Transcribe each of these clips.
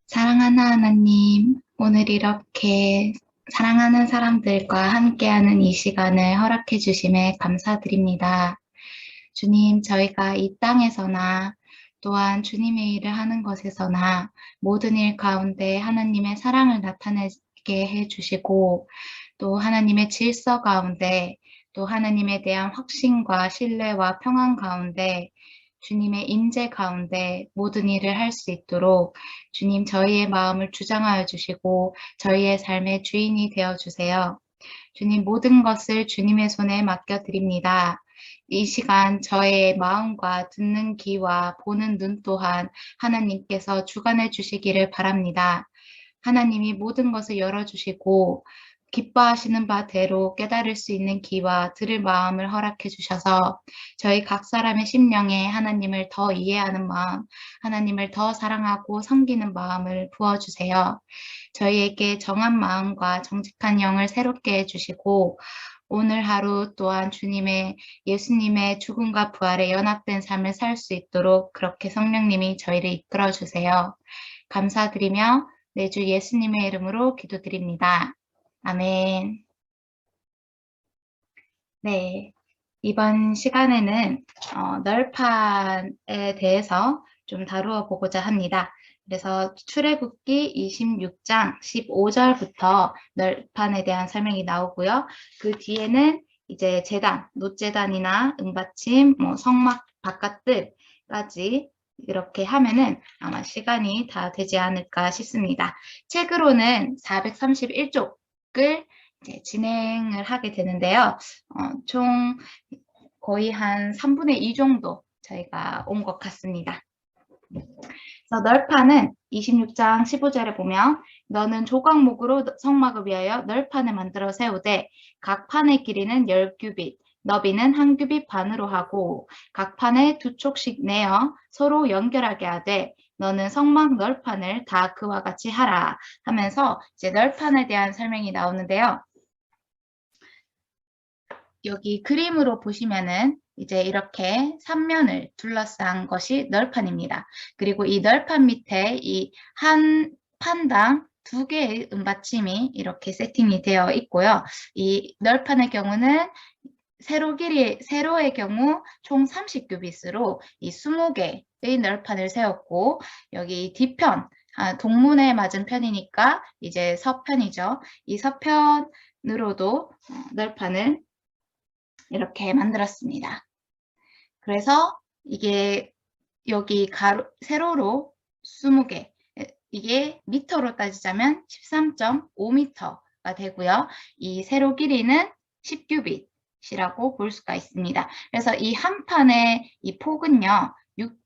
사랑하는 하나님, 오늘 이렇게 사랑하는 사람들과 함께하는 이 시간을 허락해 주심에 감사드립니다. 주님, 저희가 이 땅에서나 또한 주님의 일을 하는 것에서나 모든 일 가운데 하나님의 사랑을 나타내게 해 주시고 또 하나님의 질서 가운데 또 하나님에 대한 확신과 신뢰와 평안 가운데 주님의 임재 가운데 모든 일을 할 수 있도록 주님 저희의 마음을 주장하여 주시고 저희의 삶의 주인이 되어 주세요. 주님 모든 것을 주님의 손에 맡겨드립니다. 이 시간 저의 마음과 듣는 귀와 보는 눈 또한 하나님께서 주관해 주시기를 바랍니다. 하나님이 모든 것을 열어주시고 기뻐하시는 바대로 깨달을 수 있는 귀와 들을 마음을 허락해 주셔서 저희 각 사람의 심령에 하나님을 더 이해하는 마음, 하나님을 더 사랑하고 섬기는 마음을 부어주세요. 저희에게 정한 마음과 정직한 영을 새롭게 해주시고 오늘 하루 또한 주님의 예수님의 죽음과 부활에 연합된 삶을 살 수 있도록 그렇게 성령님이 저희를 이끌어 주세요. 감사드리며 내주 예수님의 이름으로 기도드립니다. 아멘. 네. 이번 시간에는 널판에 대해서 좀 다루어 보고자 합니다. 그래서 출애굽기 26장 15절부터 널판에 대한 설명이 나오고요. 그 뒤에는 이제 제단, 놋제단이나 은받침, 성막 바깥들까지 이렇게 하면은 아마 시간이 다 되지 않을까 싶습니다. 책으로는 431쪽을 진행을 하게 되는데요. 총 거의 한 3분의 2 정도 저희가 온 것 같습니다. 그래서 널판은 26장 15절에 보면 너는 조각목으로 성막을 위하여 널판을 만들어 세우되 각 판의 길이는 10규빗, 너비는 1규빗 반으로 하고 각 판에 2촉씩 내어 서로 연결하게 하되 너는 성막 널판을 다 그와 같이 하라 하면서 이제 널판에 대한 설명이 나오는데요. 여기 그림으로 보시면은 이제 이렇게 3면을 둘러싼 것이 널판입니다. 그리고 이 널판 밑에 이 한 판당 2개의 은받침이 이렇게 세팅이 되어 있고요. 이 널판의 경우는 세로의 경우 총 30규빗으로 이 20개의 널판을 세웠고 여기 뒤편 동문에 맞은 편이니까 이제 서편이죠. 이 서편으로도 널판을 이렇게 만들었습니다. 그래서 이게 여기 세로로 20개, 이게 미터로 따지자면 13.5m가 되고요. 이 세로 길이는 10규빗이라고 볼 수가 있습니다. 그래서 이 한 판의 이 폭은요,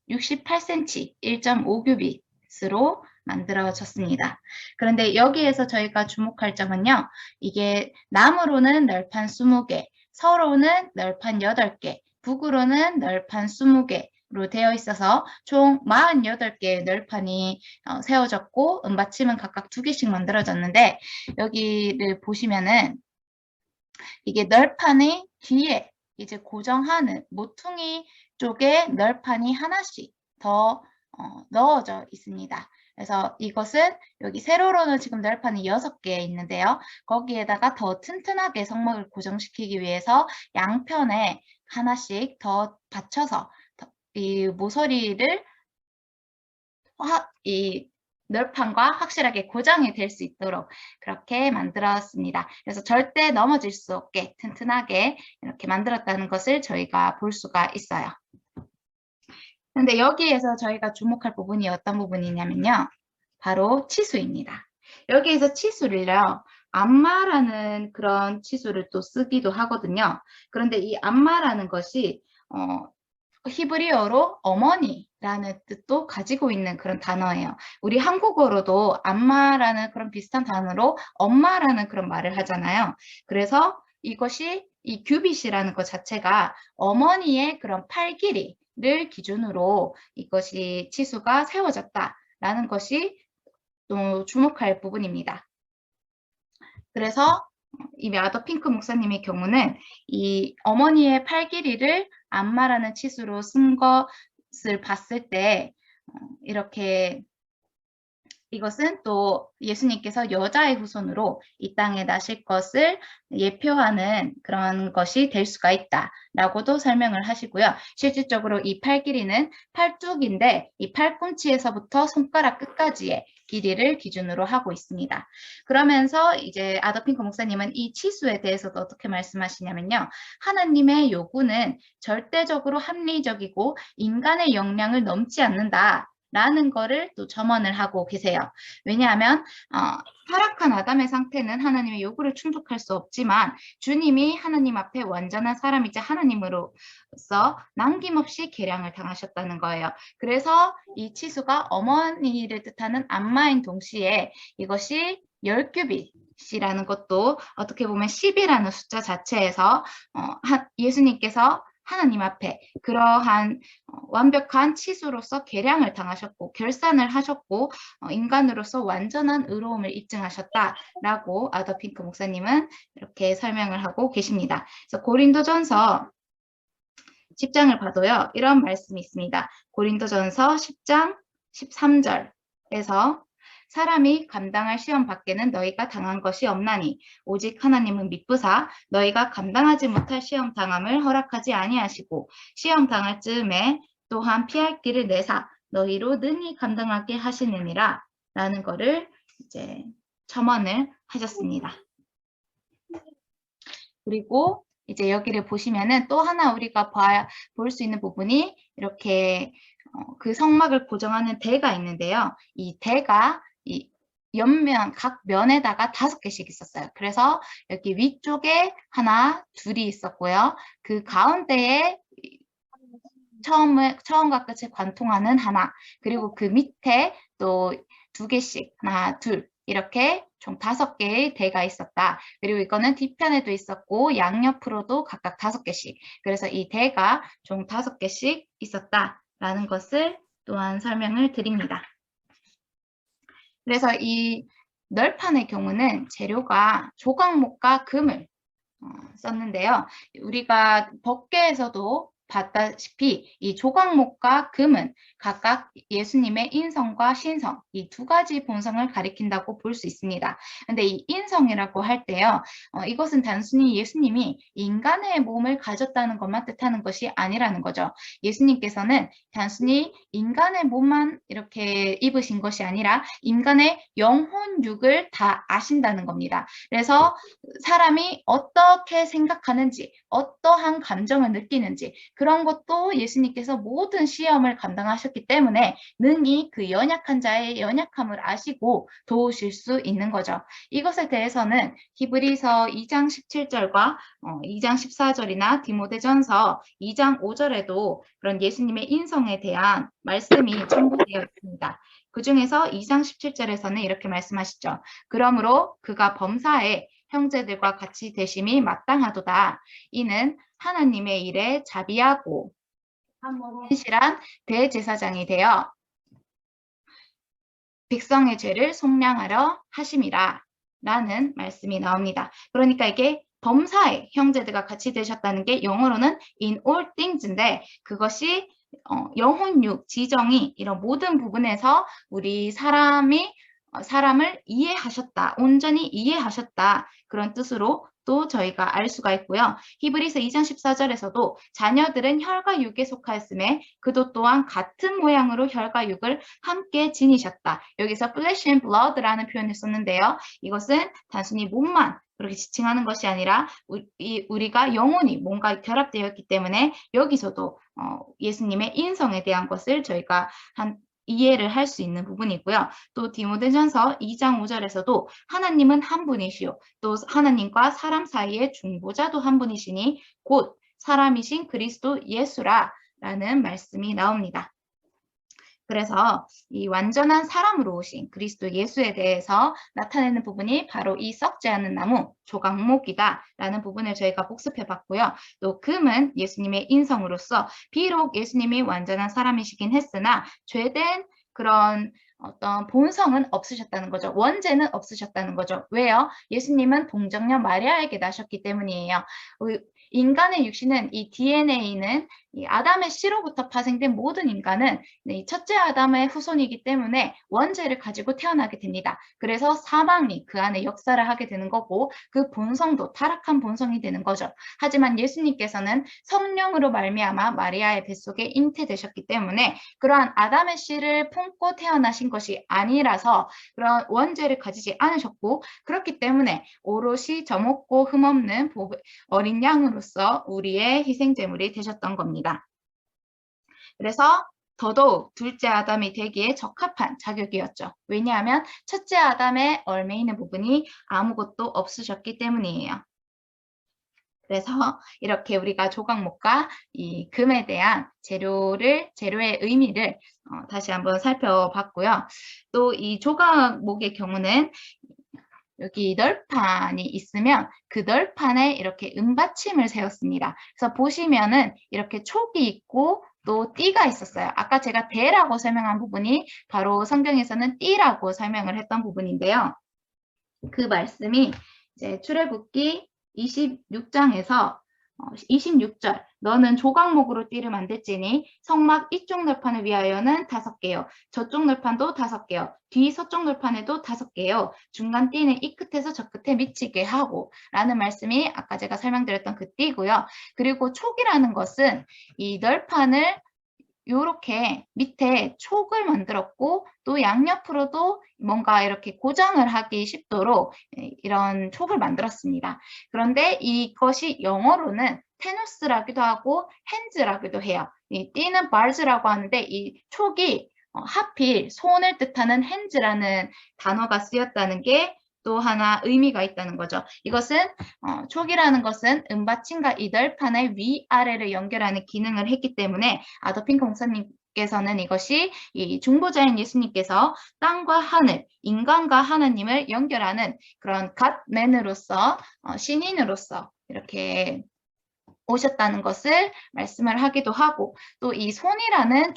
68cm, 1.5규빗으로 만들어졌습니다. 그런데 여기에서 저희가 주목할 점은요, 이게 남으로는 널판 20개, 서로는 널판 8개, 북으로는 널판 20개로 되어 있어서 총 48개의 널판이 세워졌고 은받침은 각각 2개씩 만들어졌는데 여기를 보시면은 이게 널판의 뒤에 이제 고정하는 모퉁이 쪽에 널판이 하나씩 더 넣어져 있습니다. 그래서 이것은 여기 세로로는 지금 널판이 6개 있는데요. 거기에다가 더 튼튼하게 성막을 고정시키기 위해서 양편에 하나씩 더 받쳐서 이 모서리를 이 널판과 확실하게 고정이 될 수 있도록 그렇게 만들었습니다. 그래서 절대 넘어질 수 없게 튼튼하게 이렇게 만들었다는 것을 저희가 볼 수가 있어요. 그런데 여기에서 저희가 주목할 부분이 어떤 부분이냐면요. 바로 치수입니다. 여기에서 치수를요. 안마라는 그런 치수를 또 쓰기도 하거든요. 그런데 이 안마라는 것이 히브리어로 어머니라는 뜻도 가지고 있는 그런 단어예요. 우리 한국어로도 안마라는 그런 비슷한 단어로 엄마라는 그런 말을 하잖아요. 그래서 이것이 이 규빗이라는 것 자체가 어머니의 그런 팔 길이를 기준으로 이것이 치수가 세워졌다라는 것이 또 주목할 부분입니다. 그래서 이 아더 핑크 목사님의 경우는 이 어머니의 팔 길이를 안마라는 치수로 쓴 것을 봤을 때 이렇게 이것은 또 예수님께서 여자의 후손으로 이 땅에 나실 것을 예표하는 그런 것이 될 수가 있다라고도 설명을 하시고요. 실질적으로 이 팔 길이는 팔뚝인데 이 팔꿈치에서부터 손가락 끝까지의 길이를 기준으로 하고 있습니다. 그러면서 이제 아더핑크 목사님은 이 치수에 대해서도 어떻게 말씀하시냐면요. 하나님의 요구는 절대적으로 합리적이고 인간의 역량을 넘지 않는다. 라는 거를 또 첨언을 하고 계세요. 왜냐하면 타락한 아담의 상태는 하나님의 요구를 충족할 수 없지만 주님이 하나님 앞에 완전한 사람이자 하나님으로서 남김없이 계량을 당하셨다는 거예요. 그래서 이 치수가 어머니를 뜻하는 안마인 동시에 이것이 10규빗이라는 것도 어떻게 보면 10이라는 숫자 자체에서 예수님께서 하나님 앞에 그러한 완벽한 치수로서 계량을 당하셨고 결산을 하셨고 인간으로서 완전한 의로움을 입증하셨다라고 아더핑크 목사님은 이렇게 설명을 하고 계십니다. 그래서 고린도전서 10장을 봐도요. 이런 말씀이 있습니다. 고린도전서 10장 13절에서 사람이 감당할 시험 밖에는 너희가 당한 것이 없나니 오직 하나님은 미쁘사 너희가 감당하지 못할 시험 당함을 허락하지 아니하시고 시험 당할 즈음에 또한 피할 길을 내사 너희로 능히 감당하게 하시느니라 라는 거를 이제 첨언을 하셨습니다. 그리고 이제 여기를 보시면은 또 하나 우리가 볼 수 있는 부분이 이렇게 그 성막을 고정하는 대가 있는데요. 이 대가 이 옆면 각 면에다가 5개씩 있었어요. 그래서 여기 위쪽에 하나, 둘이 있었고요. 그 가운데에 처음과 끝을 관통하는 하나, 그리고 그 밑에 또 2개씩 하나, 둘 이렇게 총 5개의 대가 있었다. 그리고 이거는 뒤편에도 있었고 양옆으로도 각각 5개씩. 그래서 이 대가 총 5개씩 있었다라는 것을 또한 설명을 드립니다. 그래서 이 널판의 경우는 재료가 조각목과 금을 썼는데요. 우리가 법궤에서도 봤다시피 이 조각목과 금은 각각 예수님의 인성과 신성 이 2가지 본성을 가리킨다고 볼 수 있습니다. 근데 이 인성이라고 할 때요. 이것은 단순히 예수님이 인간의 몸을 가졌다는 것만 뜻하는 것이 아니라는 거죠. 예수님께서는 단순히 인간의 몸만 이렇게 입으신 것이 아니라 인간의 영혼육을 다 아신다는 겁니다. 그래서 사람이 어떻게 생각하는지, 어떠한 감정을 느끼는지 그런 것도 예수님께서 모든 시험을 감당하셨기 때문에 능히 그 연약한 자의 연약함을 아시고 도우실 수 있는 거죠. 이것에 대해서는 히브리서 2장 17절과 2장 14절이나 디모데전서 2장 5절에도 그런 예수님의 인성에 대한 말씀이 첨부되어 있습니다. 그 중에서 2장 17절에서는 이렇게 말씀하시죠. 그러므로 그가 범사에 형제들과 같이 되심이 마땅하도다. 이는 하나님의 일에 자비하고 신실한 대제사장이 되어 백성의 죄를 속량하려 하심이라 라는 말씀이 나옵니다. 그러니까 이게 범사에 형제들과 같이 되셨다는 게 영어로는 in all things인데 그것이 영혼육, 지정이 이런 모든 부분에서 우리 사람을 이해하셨다, 온전히 이해하셨다 그런 뜻으로 또 저희가 알 수가 있고요. 히브리서 2장 14절에서도 자녀들은 혈과 육에 속하였음에 그도 또한 같은 모양으로 혈과 육을 함께 지니셨다. 여기서 flesh and blood라는 표현을 썼는데요. 이것은 단순히 몸만 그렇게 지칭하는 것이 아니라 우리가 영혼이 뭔가 결합되어 있기 때문에 여기서도 예수님의 인성에 대한 것을 저희가 이해를 할 수 있는 부분이고요. 또 디모데전서 2장 5절에서도 하나님은 한 분이시요 또 하나님과 사람 사이의 중보자도 한 분이시니 곧 사람이신 그리스도 예수라 라는 말씀이 나옵니다. 그래서 이 완전한 사람으로 오신 그리스도 예수에 대해서 나타내는 부분이 바로 이 썩지 않은 나무 조각목이다 라는 부분을 저희가 복습해 봤고요. 또 금은 예수님의 인성으로서 비록 예수님이 완전한 사람이시긴 했으나 죄된 그런 어떤 본성은 없으셨다는 거죠. 원죄는 없으셨다는 거죠. 왜요? 예수님은 동정녀 마리아에게 나셨기 때문이에요. 인간의 육신은 이 DNA는 이 아담의 씨로부터 파생된 모든 인간은 이 첫째 아담의 후손이기 때문에 원죄를 가지고 태어나게 됩니다. 그래서 사망이 그 안에 역사를 하게 되는 거고 그 본성도 타락한 본성이 되는 거죠. 하지만 예수님께서는 성령으로 말미암아 마리아의 뱃속에 잉태되셨기 때문에 그러한 아담의 씨를 품고 태어나신 것이 아니라서 그런 원죄를 가지지 않으셨고 그렇기 때문에 오롯이 점없고 흠없는 어린 양으로서 우리의 희생제물이 되셨던 겁니다. 그래서 더더욱 둘째 아담이 되기에 적합한 자격이었죠. 왜냐하면 첫째 아담의 얽매이는 부분이 아무것도 없으셨기 때문이에요. 그래서 이렇게 우리가 조각목과 이 금에 대한 재료의 의미를 다시 한번 살펴봤고요. 또 이 조각목의 경우는 여기 널판이 있으면 그 널판에 이렇게 은받침을 세웠습니다. 그래서 보시면은 이렇게 촉이 있고 또 띠가 있었어요. 아까 제가 대라고 설명한 부분이 바로 성경에서는 띠라고 설명을 했던 부분인데요. 그 말씀이 이제 출애굽기 26장에서 26절 너는 조각목으로 띠를 만들지니 성막 이쪽 널판을 위하여는 5개요. 저쪽 널판도 5개요. 뒤 서쪽 널판에도 5개요. 중간 띠는 이 끝에서 저 끝에 미치게 하고 라는 말씀이 아까 제가 설명드렸던 그 띠고요. 그리고 촉이라는 것은 이 널판을 요렇게 밑에 촉을 만들었고 또 양옆으로도 뭔가 이렇게 고정을 하기 쉽도록 이런 촉을 만들었습니다. 그런데 이것이 영어로는 테누스라기도 하고 핸즈라기도 해요. 이 띠는 바즈라고 하는데 이 촉이 하필 손을 뜻하는 핸즈라는 단어가 쓰였다는 게 또 하나 의미가 있다는 거죠. 이것은 촉이라는 것은 은받침과 이 널판의 위아래를 연결하는 기능을 했기 때문에 아더핑크 목사님께서는 이것이 이 중보자인 예수님께서 땅과 하늘, 인간과 하나님을 연결하는 그런 갓맨으로서 신인으로서 이렇게 오셨다는 것을 말씀을 하기도 하고 또 이 손이라는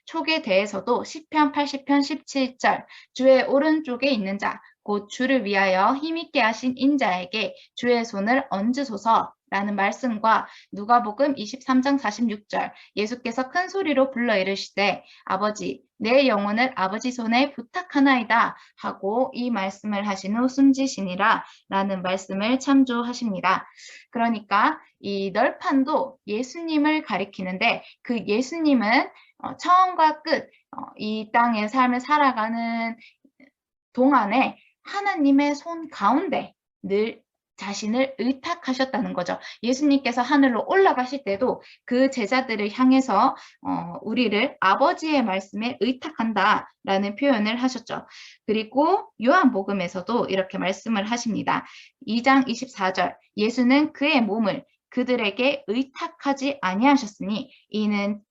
촉에 대해서도 시편 80편 17절 주의 오른쪽에 있는 자 곧 주를 위하여 힘있게 하신 인자에게 주의 손을 얹으소서 라는 말씀과 누가복음 23장 46절 예수께서 큰 소리로 불러 이르시되 아버지 내 영혼을 아버지 손에 부탁하나이다 하고 이 말씀을 하신 후 숨지시니라 라는 말씀을 참조하십니다. 그러니까 이 널판도 예수님을 가리키는데 그 예수님은 처음과 끝 이 땅의 삶을 살아가는 동안에 하나님의 손 가운데 늘 자신을 의탁하셨다는 거죠. 예수님께서 하늘로 올라가실 때도 그 제자들을 향해서 우리를 아버지의 말씀에 의탁한다라는 표현을 하셨죠. 그리고 요한복음에서도 이렇게 말씀을 하십니다. 2장 24절 예수는 그의 몸을 그들에게 의탁하지 아니하셨으니 이는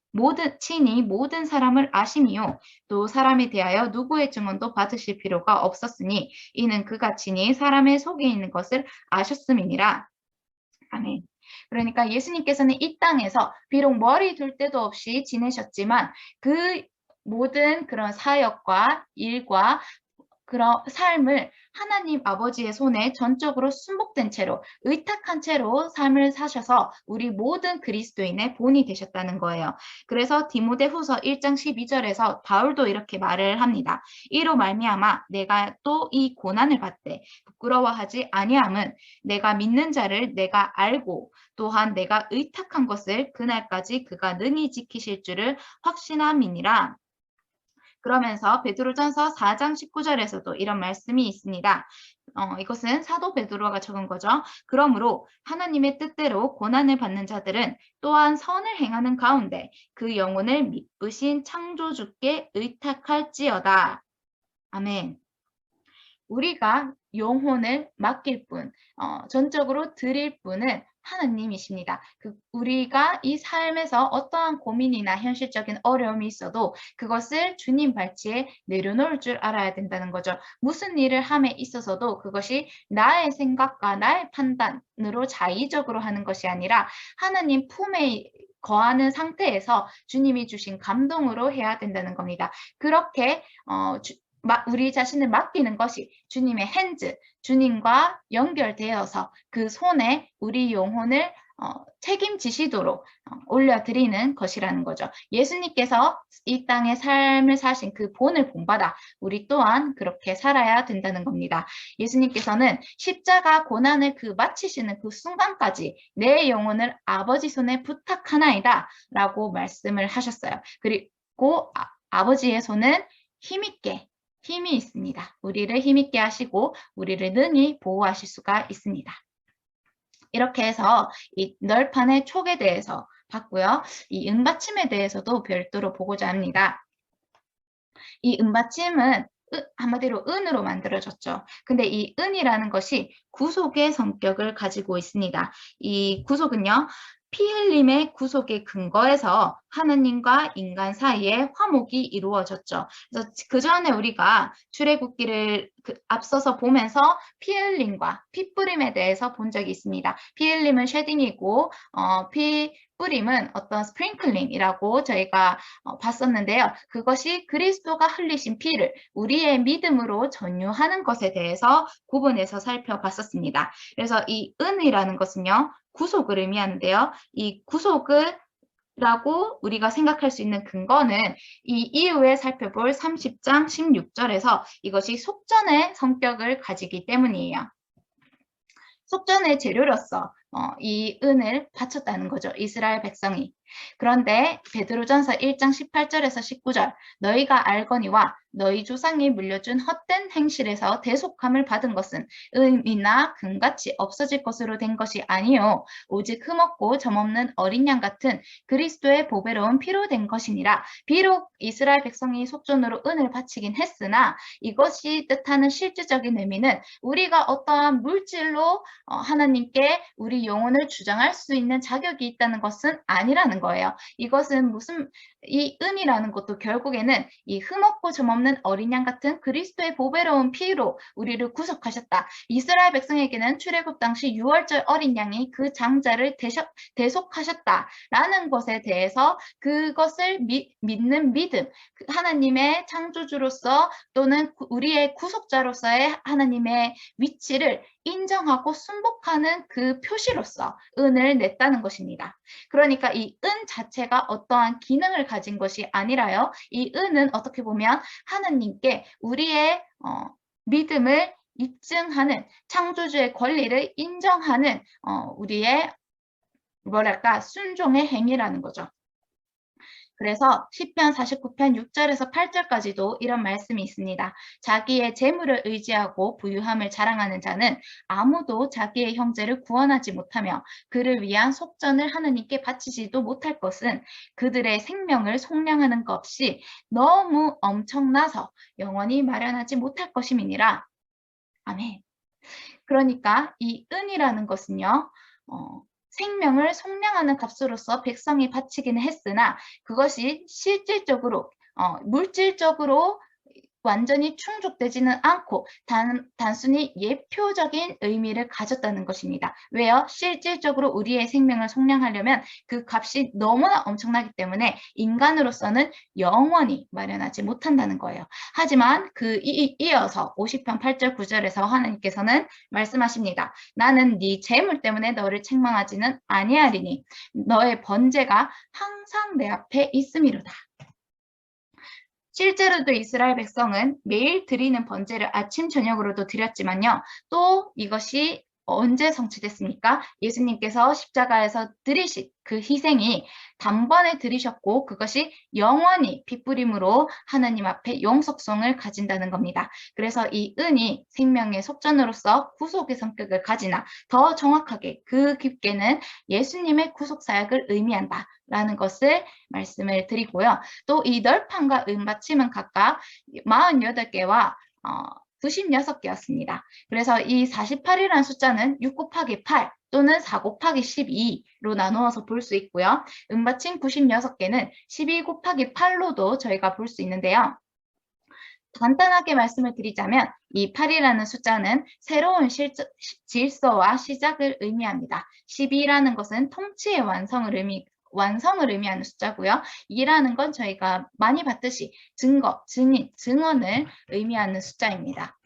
친히 모든 사람을 아심이요 또 사람에 대하여 누구의 증언도 받으실 필요가 없었으니 이는 그가 친히 사람의 속에 있는 것을 아셨음이니라. 아멘. 그러니까 예수님께서는 이 땅에서 비록 머리 둘 데도 없이 지내셨지만 그 모든 그런 사역과 일과 그런 삶을 하나님 아버지의 손에 전적으로 순복된 채로 의탁한 채로 삶을 사셔서 우리 모든 그리스도인의 본이 되셨다는 거예요. 그래서 디모데후서 1장 12절에서 바울도 이렇게 말을 합니다. 이로 말미암아 내가 또 이 고난을 받되 부끄러워하지 아니함은 내가 믿는 자를 내가 알고 또한 내가 의탁한 것을 그날까지 그가 능히 지키실 줄을 확신함이니라. 그러면서 베드로전서 4장 19절에서도 이런 말씀이 있습니다. 이것은 사도 베드로가 적은 거죠. 그러므로 하나님의 뜻대로 고난을 받는 자들은 또한 선을 행하는 가운데 그 영혼을 미쁘신 창조주께 의탁할지어다. 아멘. 우리가 영혼을 맡길 뿐, 전적으로 드릴 분은 하나님이십니다. 우리가 이 삶에서 어떠한 고민이나 현실적인 어려움이 있어도 그것을 주님 발치에 내려놓을 줄 알아야 된다는 거죠. 무슨 일을 함에 있어서도 그것이 나의 생각과 나의 판단으로 자의적으로 하는 것이 아니라 하나님 품에 거하는 상태에서 주님이 주신 감동으로 해야 된다는 겁니다. 그렇게 우리 자신을 맡기는 것이 주님의 핸즈, 주님과 연결되어서 그 손에 우리 영혼을 책임지시도록 올려드리는 것이라는 거죠. 예수님께서 이 땅의 삶을 사신 그 본을 본받아 우리 또한 그렇게 살아야 된다는 겁니다. 예수님께서는 십자가 고난을 마치시는 그 순간까지 내 영혼을 아버지 손에 부탁하나이다 라고 말씀을 하셨어요. 그리고 아버지의 손은 힘이 있습니다. 우리를 힘있게 하시고 우리를 능히 보호하실 수가 있습니다. 이렇게 해서 이 널판의 촉에 대해서 봤고요. 이 은받침에 대해서도 별도로 보고자 합니다. 이 은받침은 한마디로 은으로 만들어졌죠. 근데 이 은이라는 것이 구속의 성격을 가지고 있습니다. 이 구속은요, 피 흘림의 구속의 근거에서 하느님과 인간 사이에 화목이 이루어졌죠. 그래서 그 전에 우리가 출애굽기를 앞서서 보면서 피 흘림과 피 뿌림에 대해서 본 적이 있습니다. 피 흘림은 쉐딩이고 피 뿌림은 어떤 스프링클링이라고 저희가 봤었는데요. 그것이 그리스도가 흘리신 피를 우리의 믿음으로 전유하는 것에 대해서 구분해서 살펴봤었습니다. 그래서 이 은이라는 것은요, 구속을 의미하는데요. 이 구속을 라고 우리가 생각할 수 있는 근거는 이 이후에 살펴볼 30장 16절에서 이것이 속전의 성격을 가지기 때문이에요. 속전의 재료로서 이 은을 바쳤다는 거죠. 이스라엘 백성이. 그런데 베드로전서 1장 18절에서 19절 너희가 알거니와 너희 조상이 물려준 헛된 행실에서 대속함을 받은 것은 은이나 금같이 없어질 것으로 된 것이 아니요 오직 흠없고 점없는 어린 양 같은 그리스도의 보배로운 피로 된 것이니라. 비록 이스라엘 백성이 속전으로 은을 바치긴 했으나 이것이 뜻하는 실질적인 의미는 우리가 어떠한 물질로 하나님께 우리 영혼을 주장할 수 있는 자격이 있다는 것은 아니라는 거예요. 이것은 이 은이라는 것도 결국에는 이 흠없고 점없는 어린 양 같은 그리스도의 보배로운 피로 우리를 구속하셨다. 이스라엘 백성에게는 출애굽 당시 6월절 어린 양이 그 장자를 대속하셨다라는 것에 대해서 그것을 믿는 믿음, 하나님의 창조주로서 또는 우리의 구속자로서의 하나님의 위치를 인정하고 순복하는 그 표시로서 은을 냈다는 것입니다. 그러니까 이 은 자체가 어떠한 기능을 가진 것이 아니라요. 이 은은 어떻게 보면 하나님께 우리의 믿음을 입증하는 창조주의 권리를 인정하는 우리의 순종의 행위라는 거죠. 그래서 시편 49편 6절에서 8절까지도 이런 말씀이 있습니다. 자기의 재물을 의지하고 부유함을 자랑하는 자는 아무도 자기의 형제를 구원하지 못하며 그를 위한 속전을 하느님께 바치지도 못할 것은 그들의 생명을 속량하는 것 없이 너무 엄청나서 영원히 마련하지 못할 것임이니라. 아멘. 그러니까 이 은이라는 것은요. 생명을 속량하는 값으로서 백성이 바치기는 했으나 그것이 실질적으로 물질적으로 완전히 충족되지는 않고 단순히 예표적인 의미를 가졌다는 것입니다. 왜요? 실질적으로 우리의 생명을 속량하려면 그 값이 너무나 엄청나기 때문에 인간으로서는 영원히 마련하지 못한다는 거예요. 하지만 이어서 50편 8절 9절에서 하나님께서는 말씀하십니다. 나는 네 재물 때문에 너를 책망하지는 아니하리니 너의 번제가 항상 내 앞에 있음이로다. 실제로도 이스라엘 백성은 매일 드리는 번제를 아침 저녁으로도 드렸지만요. 또 이것이 언제 성취됐습니까? 예수님께서 십자가에서 드리신 그 희생이 단번에 드리셨고 그것이 영원히 핏부림으로 하나님 앞에 영속성을 가진다는 겁니다. 그래서 이 은이 생명의 속전으로서 구속의 성격을 가지나 더 정확하게 그 깊게는 예수님의 구속 사역을 의미한다. 라는 것을 말씀을 드리고요. 또 이 널판과 은받침은 각각 48개와 96개였습니다. 그래서 이 48이라는 숫자는 6 곱하기 8 또는 4 곱하기 12로 나누어서 볼 수 있고요. 은받침 96개는 12 곱하기 8로도 저희가 볼 수 있는데요. 간단하게 말씀을 드리자면 이 8이라는 숫자는 새로운 질서와 시작을 의미합니다. 12라는 것은 통치의 완성을 의미하는 숫자고요. 2라는 건 저희가 많이 봤듯이 증거, 증인, 증언을 의미하는 숫자입니다.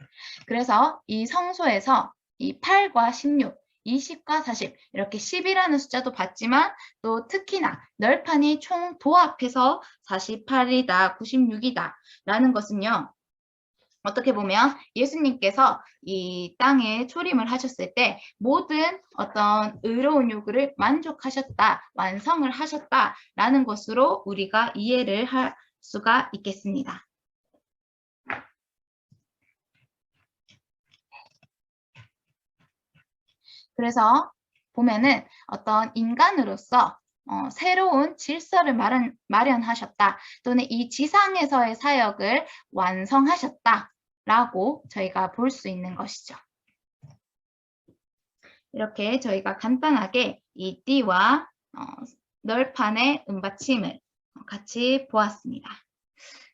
그래서 이 성소에서 이 8과 16, 20과 40 이렇게 10이라는 숫자도 봤지만 또 특히나 널판이 총 도합해서 48이다, 96이다 라는 것은요. 어떻게 보면 예수님께서 이 땅에 초림을 하셨을 때 모든 어떤 의로운 요구를 만족하셨다, 완성을 하셨다라는 것으로 우리가 이해를 할 수가 있겠습니다. 그래서 보면은 어떤 인간으로서 새로운 질서를 마련하셨다 또는 이 지상에서의 사역을 완성하셨다라고 저희가 볼 수 있는 것이죠. 이렇게 저희가 간단하게 이 띠와 널판의 은받침을 같이 보았습니다.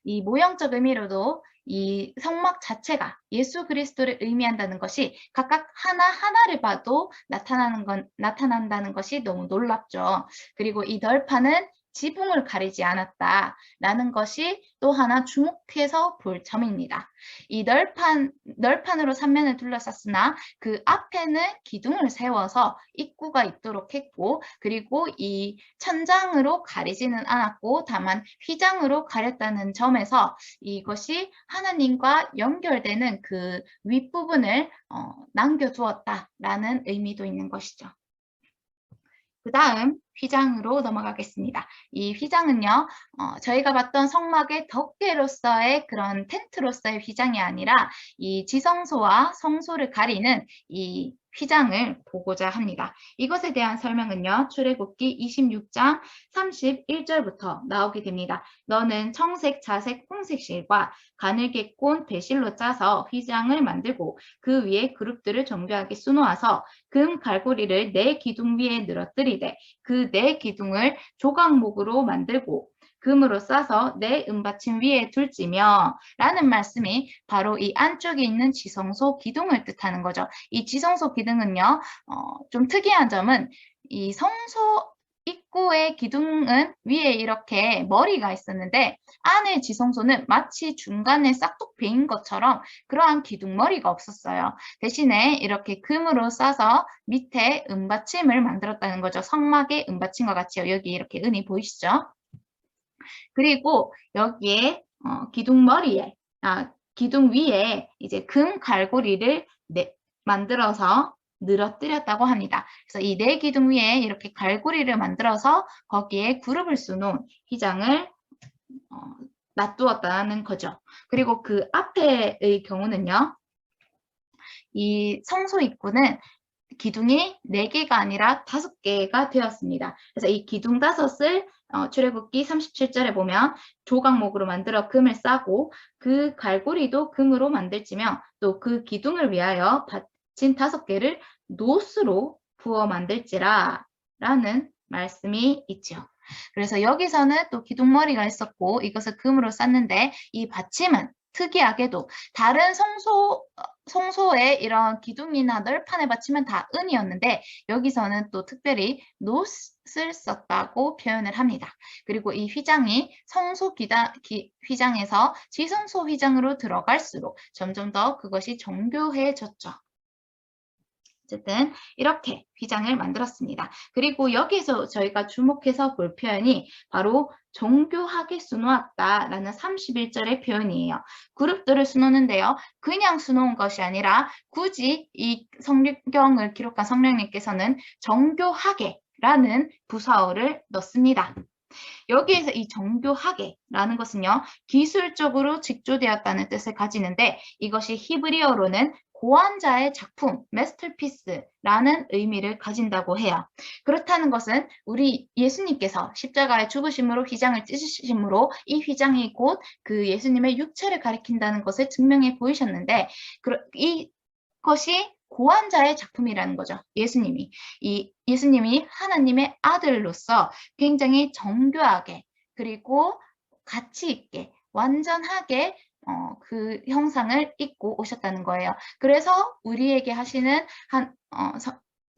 이 모형적 의미로도 이 성막 자체가 예수 그리스도를 의미한다는 것이 각각 하나하나를 봐도 나타난다는 것이 너무 놀랍죠. 그리고 이 널판은 지붕을 가리지 않았다라는 것이 또 하나 주목해서 볼 점입니다. 이 널판으로 삼면을 둘러쌌으나 그 앞에는 기둥을 세워서 입구가 있도록 했고 그리고 이 천장으로 가리지는 않았고 다만 휘장으로 가렸다는 점에서 이것이 하나님과 연결되는 그 윗부분을 남겨두었다라는 의미도 있는 것이죠. 그 다음 휘장으로 넘어가겠습니다. 이 휘장은요, 저희가 봤던 성막의 덮개로서의 그런 텐트로서의 휘장이 아니라 이 지성소와 성소를 가리는 이 휘장을 보고자 합니다. 이것에 대한 설명은요. 출애굽기 26장 31절부터 나오게 됩니다. 너는 청색, 자색, 홍색 실과 가늘게 꼰 배실로 짜서 휘장을 만들고 그 위에 그룹들을 정교하게 수놓아서 금 갈고리를 네 기둥 위에 늘어뜨리되 그 네 기둥을 조각목으로 만들고 금으로 싸서 내 은받침 위에 둘지며 라는 말씀이 바로 이 안쪽에 있는 지성소 기둥을 뜻하는 거죠. 이 지성소 기둥은요. 좀 특이한 점은 이 성소 입구의 기둥은 위에 이렇게 머리가 있었는데 안에 지성소는 마치 중간에 싹둑 베인 것처럼 그러한 기둥머리가 없었어요. 대신에 이렇게 금으로 싸서 밑에 은받침을 만들었다는 거죠. 성막의 은받침과 같이요. 여기 이렇게 은이 보이시죠? 그리고 여기에 기둥머리에 기둥 위에 이제 금 갈고리를 만들어서 늘어뜨렸다고 합니다. 그래서 이 네 기둥 위에 이렇게 갈고리를 만들어서 거기에 그룹을 수놓은 휘장을 놔두었다는 거죠. 그리고 그 앞에의 경우는요. 이 성소 입구는 기둥이 4개가 아니라 5개가 되었습니다. 그래서 이 기둥 5을 출애굽기 37절에 보면 조각목으로 만들어 금을 싸고 그 갈고리도 금으로 만들지며 또 그 기둥을 위하여 받침 5개를 노스로 부어 만들지라 라는 말씀이 있죠. 그래서 여기서는 또 기둥머리가 있었고 이것을 금으로 쌌는데 이 받침은 특이하게도 다른 성소의 이런 기둥이나 널판의 받침은 다 은이었는데 여기서는 또 특별히 노스를 썼다고 표현을 합니다. 그리고 이 휘장이 성소 휘장에서 지성소 휘장으로 들어갈수록 점점 더 그것이 정교해졌죠. 어쨌든 이렇게 휘장을 만들었습니다. 그리고 여기서 저희가 주목해서 볼 표현이 바로 정교하게 수놓았다라는 31절의 표현이에요. 그룹들을 수놓는데요. 그냥 수놓은 것이 아니라 굳이 이 성경을 기록한 성령님께서는 정교하게 라는 부사어를 넣습니다. 여기에서 이 정교하게라는 것은요. 기술적으로 직조되었다는 뜻을 가지는데 이것이 히브리어로는 고안자의 작품, masterpiece라는 의미를 가진다고 해요. 그렇다는 것은 우리 예수님께서 십자가의 죽으심으로 휘장을 찢으심으로 이 휘장이 곧 그 예수님의 육체를 가리킨다는 것을 증명해 보이셨는데 이것이 고안자의 작품이라는 거죠. 예수님이. 이 예수님이 하나님의 아들로서 굉장히 정교하게 그리고 가치 있게 완전하게 그 형상을 입고 오셨다는 거예요. 그래서 우리에게 하시는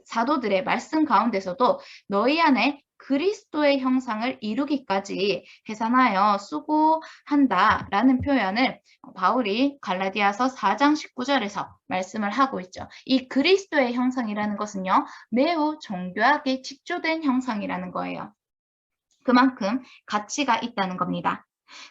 사도들의 말씀 가운데서도 너희 안에 그리스도의 형상을 이루기까지 해산하여 수고한다라는 표현을 바울이 갈라디아서 4장 19절에서 말씀을 하고 있죠. 이 그리스도의 형상이라는 것은요, 매우 정교하게 직조된 형상이라는 거예요. 그만큼 가치가 있다는 겁니다.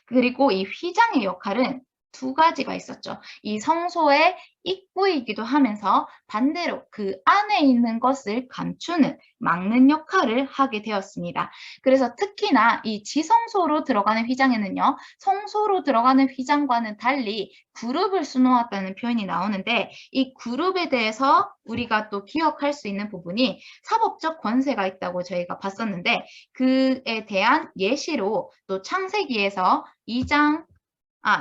그리고 이 휘장의 역할은 두 가지가 있었죠. 이 성소의 입구이기도 하면서 반대로 그 안에 있는 것을 감추는, 막는 역할을 하게 되었습니다. 그래서 특히나 이 지성소로 들어가는 휘장에는요, 성소로 들어가는 휘장과는 달리 그룹을 수놓았다는 표현이 나오는데, 이 그룹에 대해서 우리가 또 기억할 수 있는 부분이 사법적 권세가 있다고 저희가 봤었는데, 그에 대한 예시로 또 창세기에서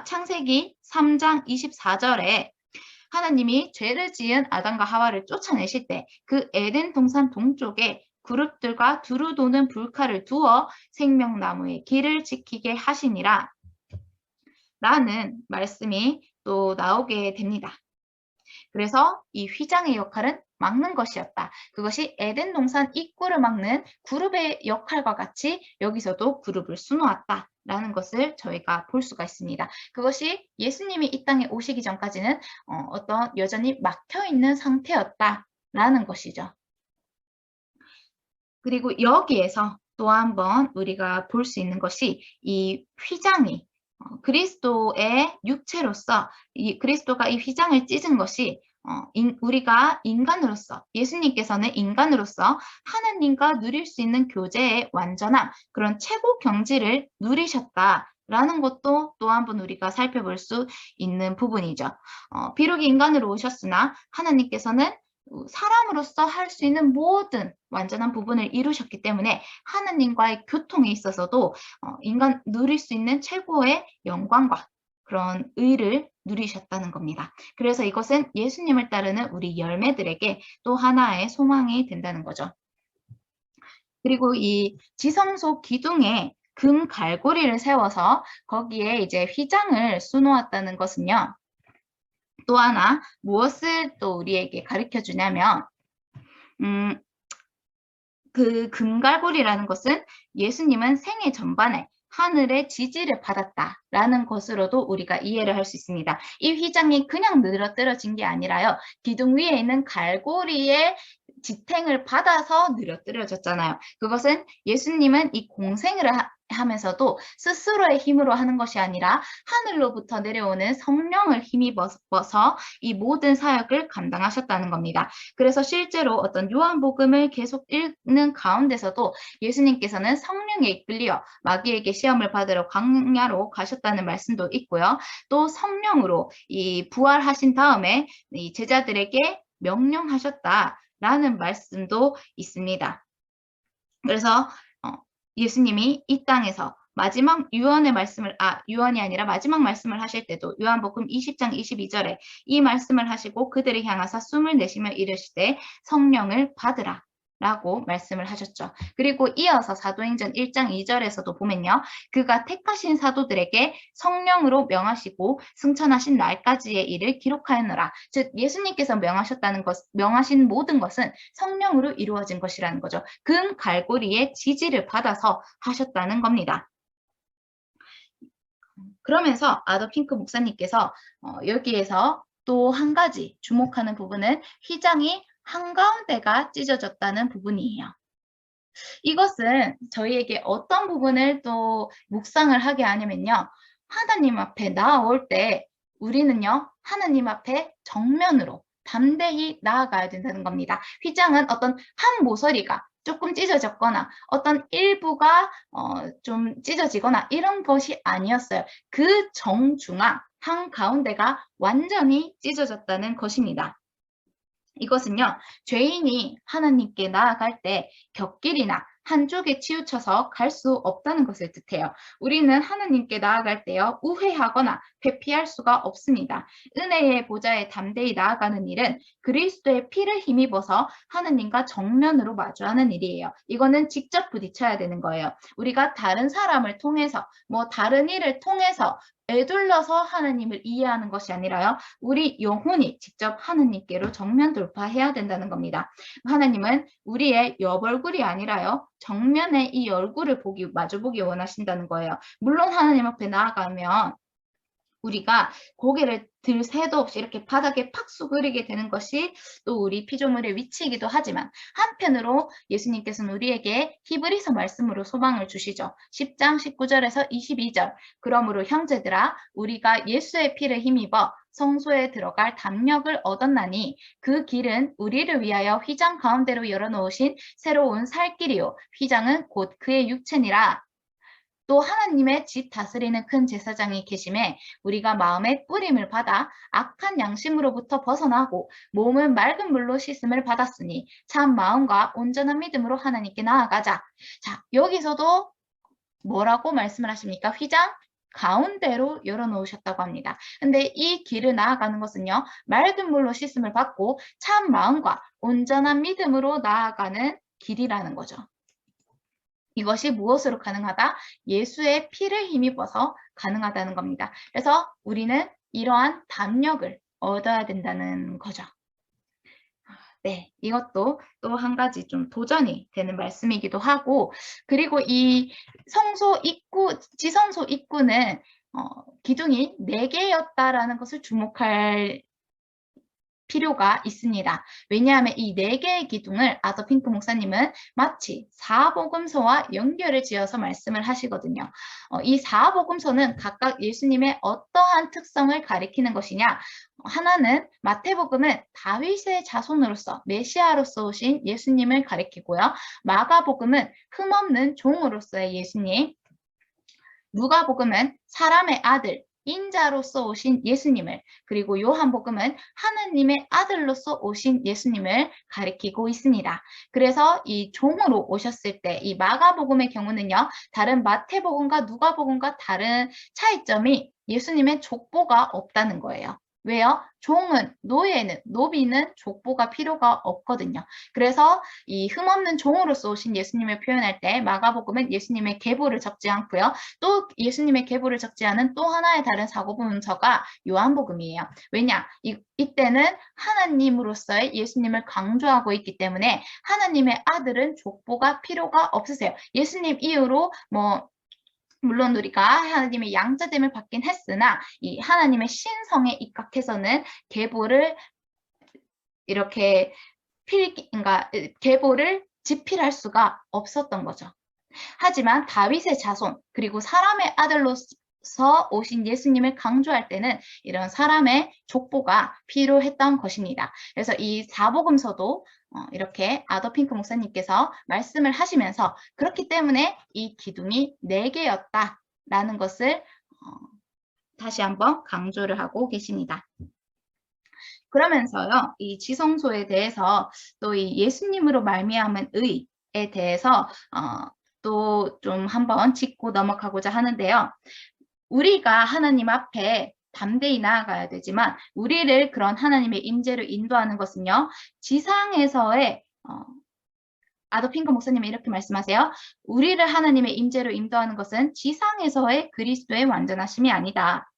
창세기 3장 24절에 하나님이 죄를 지은 아담과 하와를 쫓아내실 때 그 에덴 동산 동쪽에 그룹들과 두루 도는 불칼을 두어 생명나무의 길을 지키게 하시니라 라는 말씀이 또 나오게 됩니다. 그래서 이 휘장의 역할은 막는 것이었다. 그것이 에덴 동산 입구를 막는 그룹의 역할과 같이 여기서도 그룹을 수놓았다라는 것을 저희가 볼 수가 있습니다. 그것이 예수님이 이 땅에 오시기 전까지는 어떤 여전히 막혀있는 상태였다라는 것이죠. 그리고 여기에서 또 한번 우리가 볼 수 있는 것이 이 휘장이 그리스도의 육체로서 그리스도가 이 휘장을 찢은 것이 우리가 인간으로서 예수님께서는 인간으로서 하나님과 누릴 수 있는 교제의 완전한 그런 최고 경지를 누리셨다라는 것도 또 한번 우리가 살펴볼 수 있는 부분이죠. 비록 인간으로 오셨으나 하나님께서는 사람으로서 할 수 있는 모든 완전한 부분을 이루셨기 때문에 하나님과의 교통에 있어서도 인간 누릴 수 있는 최고의 영광과 그런 의를 누리셨다는 겁니다. 그래서 이것은 예수님을 따르는 우리 열매들에게 또 하나의 소망이 된다는 거죠. 그리고 이 지성소 기둥에 금 갈고리를 세워서 거기에 이제 휘장을 수놓았다는 것은요. 또 하나 무엇을 또 우리에게 가르쳐 주냐면 그 금갈고리라는 것은 예수님은 생애 전반에 하늘의 지지를 받았다라는 것으로도 우리가 이해를 할 수 있습니다. 이 휘장이 그냥 늘어뜨려진 게 아니라요. 기둥 위에 있는 갈고리의 지탱을 받아서 늘어뜨려졌잖아요. 그것은 예수님은 이 공생을 하면서도 스스로의 힘으로 하는 것이 아니라 하늘로부터 내려오는 성령을 힘입어서 이 모든 사역을 감당하셨다는 겁니다. 그래서 실제로 어떤 요한복음을 계속 읽는 가운데서도 예수님께서는 성령에 이끌려 마귀에게 시험을 받으러 광야로 가셨다는 말씀도 있고요. 또 성령으로 이 부활하신 다음에 이 제자들에게 명령하셨다라는 말씀도 있습니다. 그래서 예수님이 이 땅에서 마지막 유언이 아니라 마지막 말씀을 하실 때도 요한복음 20장 22절에 이 말씀을 하시고 그들을 향하사 숨을 내쉬며 이르시되 성령을 받으라 라고 말씀을 하셨죠. 그리고 이어서 사도행전 1장 2절에서도 보면요. 그가 택하신 사도들에게 성령으로 명하시고 승천하신 날까지의 일을 기록하였노라. 즉 예수님께서 명하신 모든 것은 성령으로 이루어진 것이라는 거죠. 금 갈고리의 지지를 받아서 하셨다는 겁니다. 그러면서 아더 핑크 목사님께서 여기에서 또 한 가지 주목하는 부분은 휘장이 한가운데가 찢어졌다는 부분이에요. 이것은 저희에게 어떤 부분을 또 묵상을 하게 하냐면요. 하나님 앞에 나아올 때 우리는요. 하나님 앞에 정면으로 담대히 나아가야 된다는 겁니다. 휘장은 어떤 한 모서리가 조금 찢어졌거나 어떤 일부가 좀 찢어지거나 이런 것이 아니었어요. 그 정중앙 한가운데가 완전히 찢어졌다는 것입니다. 이것은요, 죄인이 하나님께 나아갈 때 곁길이나 한쪽에 치우쳐서 갈 수 없다는 것을 뜻해요. 우리는 하나님께 나아갈 때요, 우회하거나 회피할 수가 없습니다. 은혜의 보좌에 담대히 나아가는 일은 그리스도의 피를 힘입어서 하나님과 정면으로 마주하는 일이에요. 이거는 직접 부딪혀야 되는 거예요. 우리가 다른 사람을 통해서, 다른 일을 통해서 에둘러서 하나님을 이해하는 것이 아니라요. 우리 영혼이 직접 하나님께로 정면 돌파해야 된다는 겁니다. 하나님은 우리의 옆얼굴이 아니라요. 정면에 이 얼굴을 마주보기 원하신다는 거예요. 물론 하나님 앞에 나아가면 우리가 고개를 들 새도 없이 이렇게 바닥에 팍 수그리게 되는 것이 또 우리 피조물의 위치이기도 하지만 한편으로 예수님께서는 우리에게 히브리서 말씀으로 소망을 주시죠. 10장 19절에서 22절. 그러므로 형제들아 우리가 예수의 피를 힘입어 성소에 들어갈 담력을 얻었나니 그 길은 우리를 위하여 휘장 가운데로 열어놓으신 새로운 살 길이요 휘장은 곧 그의 육체니라. 또 하나님의 집 다스리는 큰 제사장이 계심에 우리가 마음의 뿌림을 받아 악한 양심으로부터 벗어나고 몸은 맑은 물로 씻음을 받았으니 참 마음과 온전한 믿음으로 하나님께 나아가자. 자, 여기서도 뭐라고 말씀을 하십니까? 휘장 가운데로 열어놓으셨다고 합니다. 근데 이 길을 나아가는 것은요, 맑은 물로 씻음을 받고 참 마음과 온전한 믿음으로 나아가는 길이라는 거죠. 이것이 무엇으로 가능하다? 예수의 피를 힘입어서 가능하다는 겁니다. 그래서 우리는 이러한 담력을 얻어야 된다는 거죠. 네, 이것도 또 한 가지 좀 도전이 되는 말씀이기도 하고, 그리고 이 성소 입구, 지성소 입구는 기둥이 4개였다라는 것을 주목할 필요가 있습니다. 왜냐하면 이 4개의 기둥을 아더 핑크 목사님은 마치 사복음서와 연결을 지어서 말씀을 하시거든요. 이 사복음서는 각각 예수님의 어떠한 특성을 가리키는 것이냐? 하나는 마태복음은 다윗의 자손으로서 메시아로서 오신 예수님을 가리키고요. 마가복음은 흠없는 종으로서의 예수님, 누가복음은 사람의 아들, 인자로서 오신 예수님을, 그리고 요한복음은 하느님의 아들로서 오신 예수님을 가리키고 있습니다. 그래서 이 종으로 오셨을 때 이 마가복음의 경우는요, 다른 마태복음과 누가복음과 다른 차이점이 예수님의 족보가 없다는 거예요. 왜요? 종은, 노비는 족보가 필요가 없거든요. 그래서 이 흠없는 종으로서 오신 예수님을 표현할 때 마가복음은 예수님의 계보를 적지 않고요. 또 예수님의 계보를 적지 않은 또 하나의 다른 사복음서가 요한복음이에요. 왜냐? 이때는 하나님으로서의 예수님을 강조하고 있기 때문에 하나님의 아들은 족보가 필요가 없으세요. 예수님 이후로 물론 우리가 하나님의 양자됨을 받긴 했으나 이 하나님의 신성에 입각해서는 계보를 이렇게 그러니까 계보를 지필할 수가 없었던 거죠. 하지만 다윗의 자손 그리고 사람의 아들로서 오신 예수님을 강조할 때는 이런 사람의 족보가 필요했던 것입니다. 그래서 이 사복음서도 이렇게 아더 핑크 목사님께서 말씀을 하시면서 그렇기 때문에 이 기둥이 4개였다라는 것을 다시 한번 강조를 하고 계십니다. 그러면서요, 이 지성소에 대해서 또 이 예수님으로 말미암은 의에 대해서 또 좀 한번 짚고 넘어가고자 하는데요. 우리가 하나님 앞에 담대히 나아가야 되지만 우리를 그런 하나님의 임재로 인도하는 것은요. 지상에서의 아더 핑크 목사님이 이렇게 말씀하세요. 우리를 하나님의 임재로 인도하는 것은 지상에서의 그리스도의 완전하심이 아니다.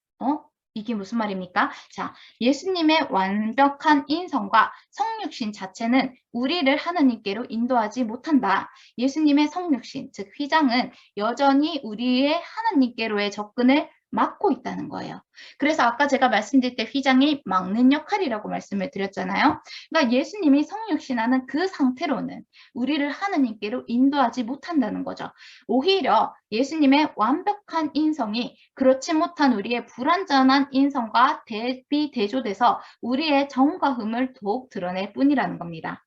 이게 무슨 말입니까? 자, 예수님의 완벽한 인성과 성육신 자체는 우리를 하나님께로 인도하지 못한다. 예수님의 성육신, 즉 휘장은 여전히 우리의 하나님께로의 접근을 막고 있다는 거예요. 그래서 아까 제가 말씀드릴 때 휘장이 막는 역할이라고 말씀을 드렸잖아요. 그러니까 예수님이 성육신하는 그 상태로는 우리를 하나님께로 인도하지 못한다는 거죠. 오히려 예수님의 완벽한 인성이 그렇지 못한 우리의 불완전한 인성과 대비대조돼서 우리의 정과 흠을 더욱 드러낼 뿐이라는 겁니다.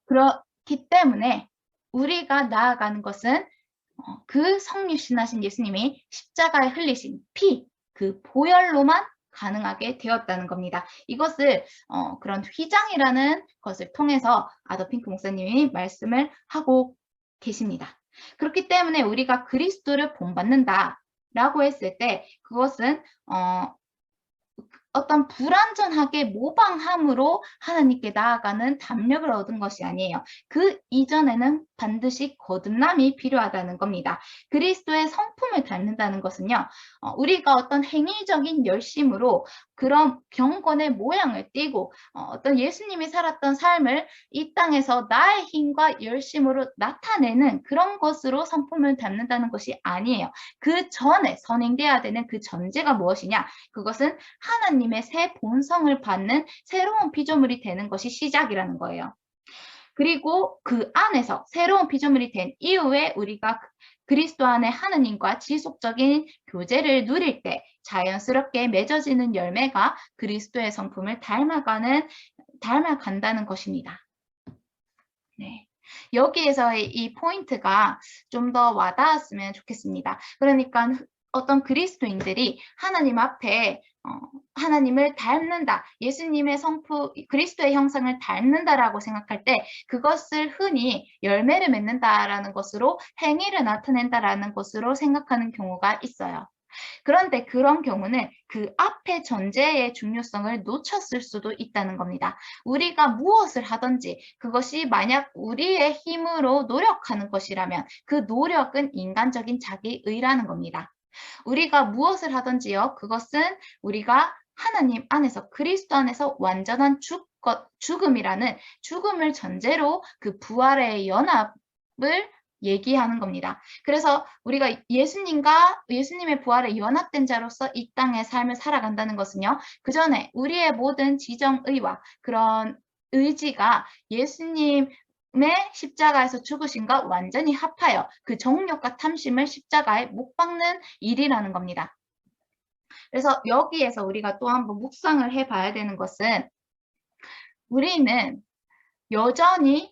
그렇기 때문에 우리가 나아가는 것은 그 성육신하신 예수님이 십자가에 흘리신 피, 그 보혈로만 가능하게 되었다는 겁니다. 이것을 그런 휘장이라는 것을 통해서 아더 핑크 목사님이 말씀을 하고 계십니다. 그렇기 때문에 우리가 그리스도를 본받는다라고 했을 때 그것은 어떤 불완전하게 모방함으로 하나님께 나아가는 담력을 얻은 것이 아니에요. 그 이전에는 반드시 거듭남이 필요하다는 겁니다. 그리스도의 성품을 닮는다는 것은요, 우리가 어떤 행위적인 열심으로 그런 경건의 모양을 띠고 어떤 예수님이 살았던 삶을 이 땅에서 나의 힘과 열심으로 나타내는 그런 것으로 성품을 닮는다는 것이 아니에요. 그 전에 선행돼야 되는 그 전제가 무엇이냐? 그것은 하나님의 새 본성을 받는 새로운 피조물이 되는 것이 시작이라는 거예요. 그리고 그 안에서 새로운 피조물이 된 이후에 우리가 그리스도 안에 하나님과 지속적인 교제를 누릴 때 자연스럽게 맺어지는 열매가 그리스도의 성품을 닮아간다는 것입니다. 네. 여기에서의 이 포인트가 좀 더 와닿았으면 좋겠습니다. 그러니까 어떤 그리스도인들이 하나님 앞에 하나님을 닮는다, 예수님의 성품, 그리스도의 형상을 닮는다라고 생각할 때 그것을 흔히 열매를 맺는다라는 것으로, 행위를 나타낸다라는 것으로 생각하는 경우가 있어요. 그런데 그런 경우는 그 앞의 전제의 중요성을 놓쳤을 수도 있다는 겁니다. 우리가 무엇을 하든지 그것이 만약 우리의 힘으로 노력하는 것이라면 그 노력은 인간적인 자기의라는 겁니다. 우리가 무엇을 하든지요, 그것은 우리가 하나님 안에서, 그리스도 안에서 완전한 죽음이라는 죽음을 전제로 그 부활의 연합을 얘기하는 겁니다. 그래서 우리가 예수님의 부활에 연합된 자로서 이 땅의 삶을 살아간다는 것은요, 그 전에 우리의 모든 지정의와 그런 의지가 예수님의 십자가에서 죽으신과 완전히 합하여 그 정욕과 탐심을 십자가에 못 박는 일이라는 겁니다. 그래서 여기에서 우리가 또 한번 묵상을 해봐야 되는 것은, 우리는 여전히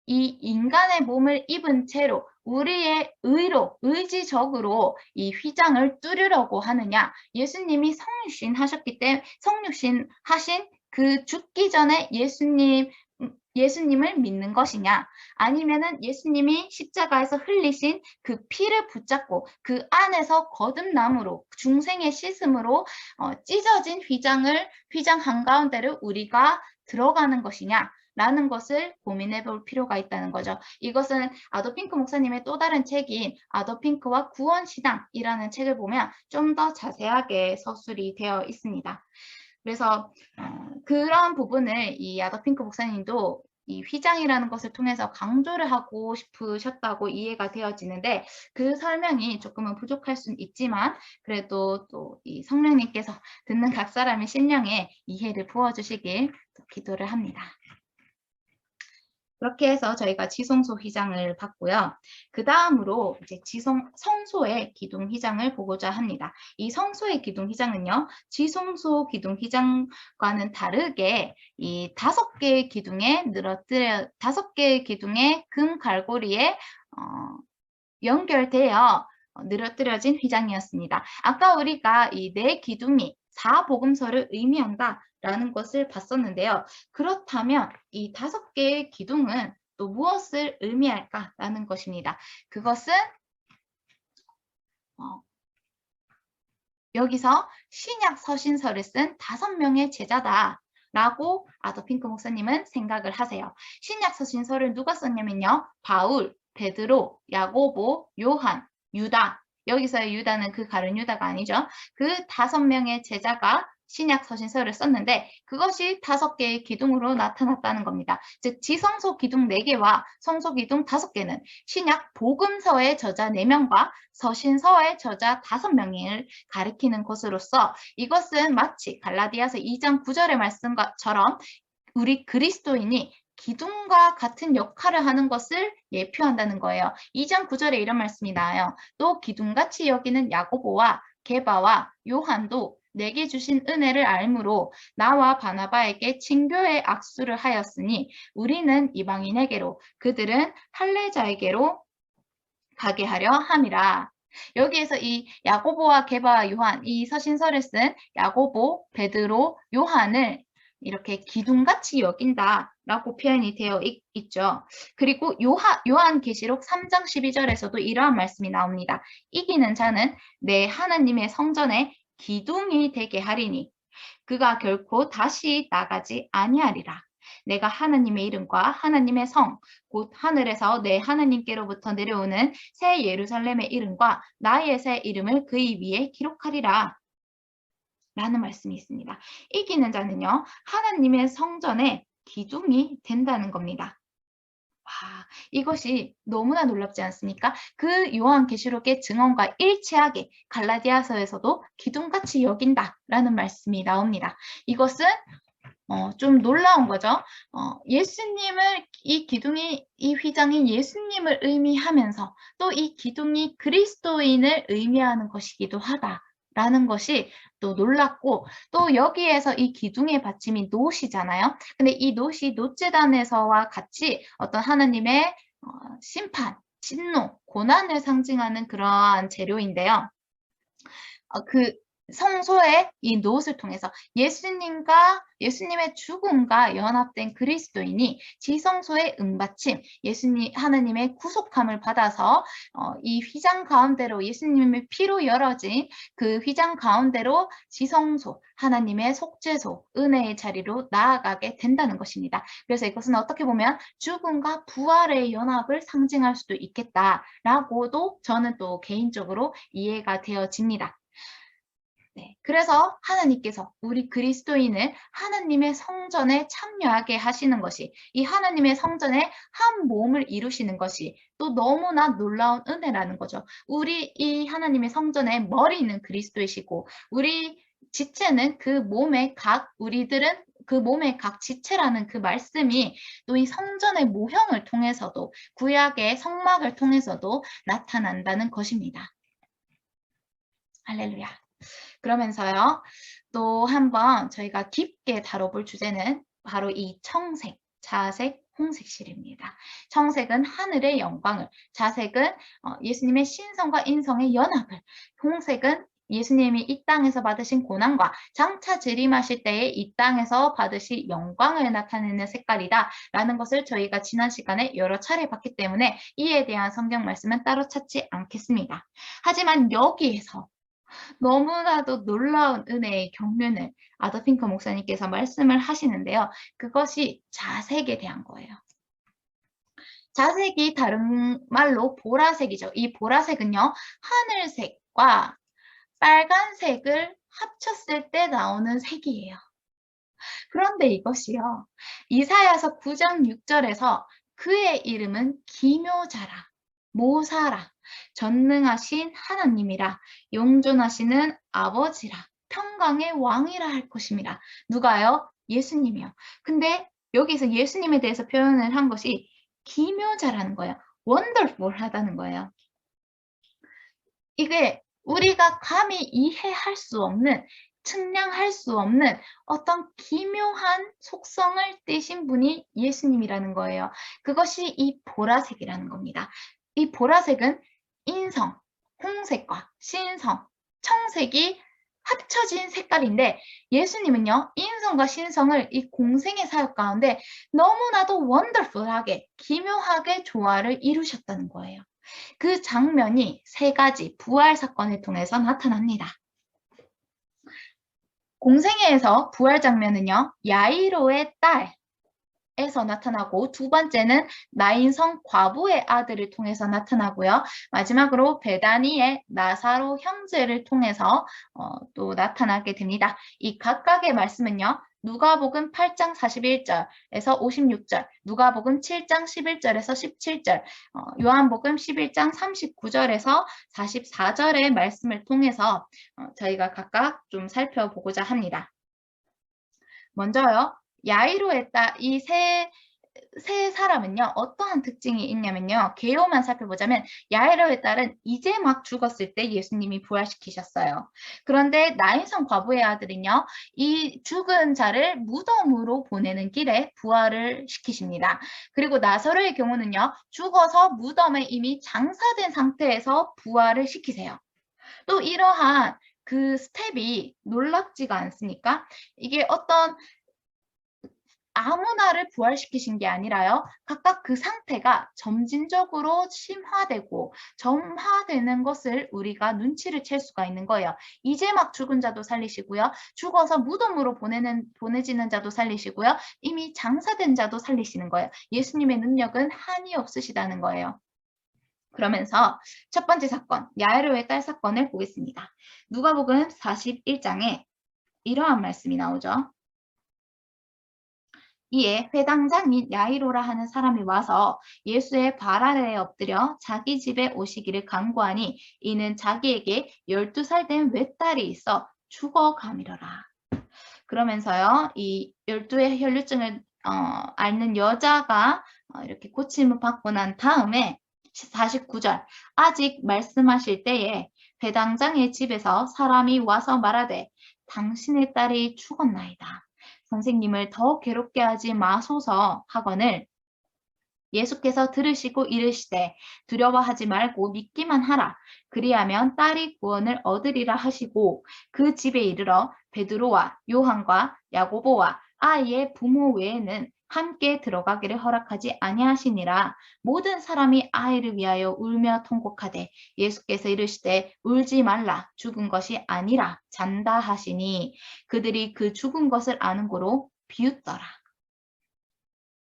이 인간의 몸을 입은 채로 우리의 의로, 의지적으로 이 휘장을 뚫으려고 하느냐, 예수님이 성육신 하셨기 때문에 성육신 하신 그 죽기 전에 예수님을 믿는 것이냐, 아니면은 예수님이 십자가에서 흘리신 그 피를 붙잡고 그 안에서 거듭남으로 중생의 씻음으로 찢어진 휘장 한가운데를 우리가 들어가는 것이냐 라는 것을 고민해 볼 필요가 있다는 거죠. 이것은 아도 핑크 목사님의 또 다른 책인 아도 핑크와 구원신앙이라는 책을 보면 좀 더 자세하게 서술이 되어 있습니다. 그래서 그런 부분을 이 아도 핑크 목사님도 이 휘장이라는 것을 통해서 강조를 하고 싶으셨다고 이해가 되어지는데, 그 설명이 조금은 부족할 수는 있지만 그래도 또 이 성령님께서 듣는 각 사람의 심령에 이해를 부어주시길 기도를 합니다. 그렇게 해서 저희가 지성소 휘장을 봤고요. 그 다음으로 이제 성소의 기둥 휘장을 보고자 합니다. 이 성소의 기둥 휘장은요, 지성소 기둥 휘장과는 다르게 이 5개의 기둥의 금 갈고리에 연결되어 늘어뜨려진 휘장이었습니다. 아까 우리가 이 4기둥이 4복음서를 의미한다라는 것을 봤었는데요. 그렇다면 이 5개의 기둥은 또 무엇을 의미할까라는 것입니다. 그것은 여기서 신약 서신서를 쓴 5명의 제자다라고 아도 핑크 목사님은 생각을 하세요. 신약 서신서를 누가 썼냐면요, 바울, 베드로, 야고보, 요한, 유다. 여기서의 유다는 그 가룟 유다가 아니죠. 그 5명의 제자가 신약 서신서를 썼는데 그것이 5개의 기둥으로 나타났다는 겁니다. 즉 지성소 기둥 4개와 성소 기둥 5개는 신약 복음서의 저자 4명과 서신서의 저자 5명을 가리키는 것으로서, 이것은 마치 갈라디아서 2장 9절의 말씀처럼 우리 그리스도인이 기둥과 같은 역할을 하는 것을 예표한다는 거예요. 2장 9절에 이런 말씀이 나와요. 또 기둥같이 여기는 야고보와 게바와 요한도 내게 주신 은혜를 알므로 나와 바나바에게 친교의 악수를 하였으니 우리는 이방인에게로 그들은 할례자에게로 가게 하려 함이라. 여기에서 이 야고보와 게바와 요한, 이 서신서를 쓴 야고보, 베드로, 요한을 이렇게 기둥같이 여긴다라고 표현이 되어 있죠. 그리고 요한계시록 3장 12절에서도 이러한 말씀이 나옵니다. 이기는 자는 내 하나님의 성전에 기둥이 되게 하리니 그가 결코 다시 나가지 아니하리라. 내가 하나님의 이름과 하나님의 성, 곧 하늘에서 내 하나님께로부터 내려오는 새 예루살렘의 이름과 나의 새 이름을 그의 위에 기록하리라. 라는 말씀이 있습니다. 이기는 자는요, 하나님의 성전의 기둥이 된다는 겁니다. 와, 이것이 너무나 놀랍지 않습니까? 그 요한계시록의 증언과 일치하게 갈라디아서에서도 기둥같이 여긴다라는 말씀이 나옵니다. 이것은 좀 놀라운 거죠. 예수님을 이 휘장이 예수님을 의미하면서 또 이 기둥이 그리스도인을 의미하는 것이기도 하다라는 것이 또 놀랍고, 또 여기에서 이 기둥의 받침이 놋이잖아요. 근데 이 놋이 놋제단에서와 같이 어떤 하나님의 심판, 진노, 고난을 상징하는 그러한 재료인데요. 그 성소의 이 놋을 통해서 예수님의 죽음과 연합된 그리스도인이 지성소의 은받침, 하나님의 구속함을 받아서 이 휘장 가운데로, 예수님의 피로 열어진 그 휘장 가운데로 지성소, 하나님의 속죄소, 은혜의 자리로 나아가게 된다는 것입니다. 그래서 이것은 어떻게 보면 죽음과 부활의 연합을 상징할 수도 있겠다라고도 저는 또 개인적으로 이해가 되어집니다. 네, 그래서 하나님께서 우리 그리스도인을 하나님의 성전에 참여하게 하시는 것이, 이 하나님의 성전에 한 몸을 이루시는 것이 또 너무나 놀라운 은혜라는 거죠. 이 하나님의 성전의 머리는 그리스도이시고, 우리 지체는 우리들은 그 몸의 각 지체라는 그 말씀이 또 이 성전의 모형을 통해서도, 구약의 성막을 통해서도 나타난다는 것입니다. 할렐루야. 그러면서요, 또 한번 저희가 깊게 다뤄볼 주제는 바로 이 청색, 자색, 홍색실입니다. 청색은 하늘의 영광을, 자색은 예수님의 신성과 인성의 연합을, 홍색은 예수님이 이 땅에서 받으신 고난과 장차 재림하실 때에 이 땅에서 받으실 영광을 나타내는 색깔이다 라는 것을 저희가 지난 시간에 여러 차례 봤기 때문에 이에 대한 성경 말씀은 따로 찾지 않겠습니다. 하지만 여기에서 너무나도 놀라운 은혜의 경륜을 아더 핑커 목사님께서 말씀을 하시는데요. 그것이 자색에 대한 거예요. 자색이 다른 말로 보라색이죠. 이 보라색은요, 하늘색과 빨간색을 합쳤을 때 나오는 색이에요. 그런데 이것이요, 이사야서 9장 6절에서 그의 이름은 기묘자라, 모사라, 전능하신 하나님이라, 용존하시는 아버지라, 평강의 왕이라 할 것임이라. 누가요? 예수님이요. 근데 여기서 예수님에 대해서 표현을 한 것이 기묘자라는 거예요. 원더풀하다는 거예요. 이게 우리가 감히 이해할 수 없는, 측량할 수 없는 어떤 기묘한 속성을 띠신 분이 예수님이라는 거예요. 그것이 이 보라색이라는 겁니다. 이 보라색은 인성, 홍색과 신성, 청색이 합쳐진 색깔인데, 예수님은요, 인성과 신성을 이 공생의 사역 가운데 너무나도 원더풀하게, 기묘하게 조화를 이루셨다는 거예요. 그 장면이 세 가지 부활 사건을 통해서 나타납니다. 공생애에서 부활 장면은요, 야이로의 딸에서 나타나고, 두 번째는 나인성 과부의 아들을 통해서 나타나고요. 마지막으로 베다니의 나사로 형제를 통해서 또 나타나게 됩니다. 이 각각의 말씀은요, 누가복음 8장 41절에서 56절, 누가복음 7장 11절에서 17절, 요한복음 11장 39절에서 44절의 말씀을 통해서 저희가 각각 좀 살펴보고자 합니다. 먼저요, 야이로의 딸, 이 세 사람은요, 어떠한 특징이 있냐면요, 개요만 살펴보자면 야이로의 딸은 이제 막 죽었을 때 예수님이 부활시키셨어요. 그런데 나인성 과부의 아들은요, 이 죽은 자를 무덤으로 보내는 길에 부활을 시키십니다. 그리고 나사로의 경우는요, 죽어서 무덤에 이미 장사된 상태에서 부활을 시키세요. 또 이러한 그 스텝이 놀랍지가 않습니까? 이게 어떤 아무나를 부활시키신 게 아니라요. 각각 그 상태가 점진적으로 심화되고 점화되는 것을 우리가 눈치를 챌 수가 있는 거예요. 이제 막 죽은 자도 살리시고요. 죽어서 무덤으로 보내지는 자도 살리시고요. 이미 장사된 자도 살리시는 거예요. 예수님의 능력은 한이 없으시다는 거예요. 그러면서 첫 번째 사건, 야이로의 딸 사건을 보겠습니다. 누가복음 41장에 이러한 말씀이 나오죠. 이에 회당장인 야이로라 하는 사람이 와서 예수의 발 아래에 엎드려 자기 집에 오시기를 간구하니 이는 자기에게 12살 된 외딸이 있어 죽어가미러라. 그러면서요, 이 12의 혈류증을 앓는 여자가 이렇게 고침을 받고 난 다음에 49절, 아직 말씀하실 때에 회당장의 집에서 사람이 와서 말하되 당신의 딸이 죽었나이다. 선생님을 더 괴롭게 하지 마소서 하거늘 예수께서 들으시고 이르시되 두려워하지 말고 믿기만 하라. 그리하면 딸이 구원을 얻으리라 하시고 그 집에 이르러 베드로와 요한과 야고보와 아이의 부모 외에는 함께 들어가기를 허락하지 아니하시니라. 모든 사람이 아이를 위하여 울며 통곡하되 예수께서 이르시되 울지 말라. 죽은 것이 아니라 잔다 하시니 그들이 그 죽은 것을 아는 고로 비웃더라.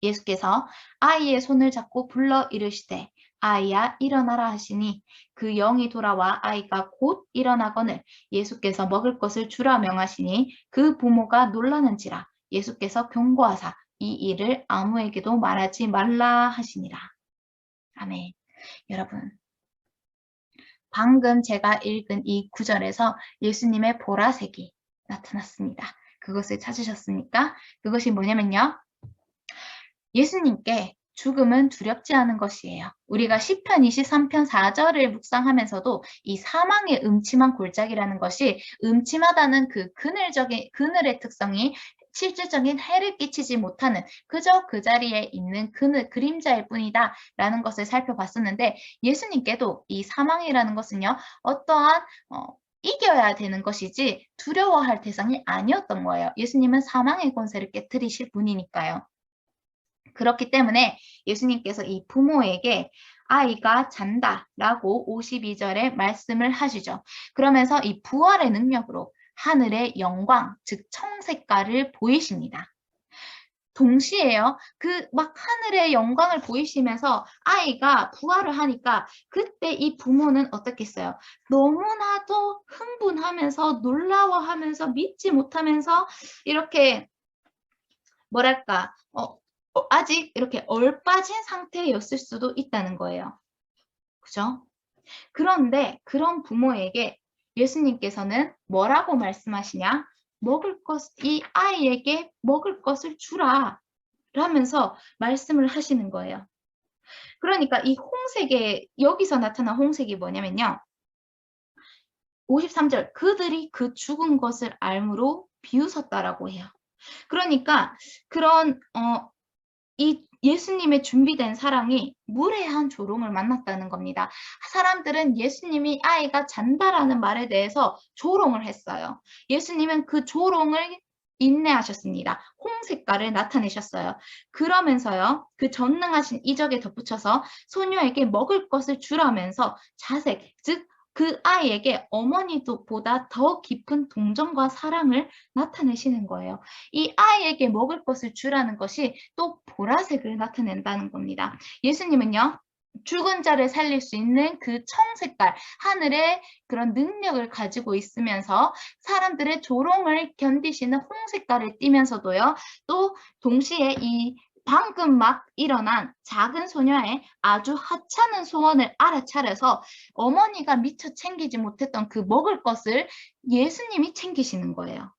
예수께서 아이의 손을 잡고 불러 이르시되 아이야 일어나라 하시니 그 영이 돌아와 아이가 곧 일어나거늘 예수께서 먹을 것을 주라 명하시니 그 부모가 놀라는지라 예수께서 경고하사 이 일을 아무에게도 말하지 말라 하시니라. 아멘. 여러분, 방금 제가 읽은 이 구절에서 예수님의 보라색이 나타났습니다. 그것을 찾으셨습니까? 그것이 뭐냐면요. 예수님께 죽음은 두렵지 않은 것이에요. 우리가 시편 23편 4절을 묵상하면서도 이 사망의 음침한 골짜기라는 것이 음침하다는 그 그늘의 특성이 실질적인 해를 끼치지 못하는 그저 그 자리에 있는 그림자일 뿐이다 라는 것을 살펴봤었는데 예수님께도 이 사망이라는 것은요. 어떠한 이겨야 되는 것이지 두려워할 대상이 아니었던 거예요. 예수님은 사망의 권세를 깨뜨리실 분이니까요. 그렇기 때문에 예수님께서 이 부모에게 아이가 잔다라고 52절에 말씀을 하시죠. 그러면서 이 부활의 능력으로 하늘의 영광, 즉 청색깔을 보이십니다. 동시에요. 그 막 하늘의 영광을 보이시면서 아이가 부활을 하니까 그때 이 부모는 어떻겠어요? 너무나도 흥분하면서 놀라워하면서 믿지 못하면서 이렇게 뭐랄까 아직 이렇게 얼빠진 상태였을 수도 있다는 거예요. 그죠? 그런데 그런 부모에게 예수님께서는 뭐라고 말씀하시냐? 이 아이에게 먹을 것을 주라. 라면서 말씀을 하시는 거예요. 그러니까 이 여기서 나타난 홍색이 뭐냐면요. 53절, 그들이 그 죽은 것을 알므로 비웃었다라고 해요. 그러니까 이 예수님의 준비된 사랑이 무례한 조롱을 만났다는 겁니다. 사람들은 예수님이 아이가 잔다라는 말에 대해서 조롱을 했어요. 예수님은 그 조롱을 인내하셨습니다. 홍색깔을 나타내셨어요. 그러면서요, 그 전능하신 이적에 덧붙여서 소녀에게 먹을 것을 주라면서 자색, 즉 그 아이에게 어머니보다 더 깊은 동정과 사랑을 나타내시는 거예요. 이 아이에게 먹을 것을 주라는 것이 또 보라색을 나타낸다는 겁니다. 예수님은요. 죽은 자를 살릴 수 있는 그 청색깔, 하늘의 그런 능력을 가지고 있으면서 사람들의 조롱을 견디시는 홍색깔을 띠면서도요. 또 동시에 이 방금 막 일어난 작은 소녀의 아주 하찮은 소원을 알아차려서 어머니가 미처 챙기지 못했던 그 먹을 것을 예수님이 챙기시는 거예요.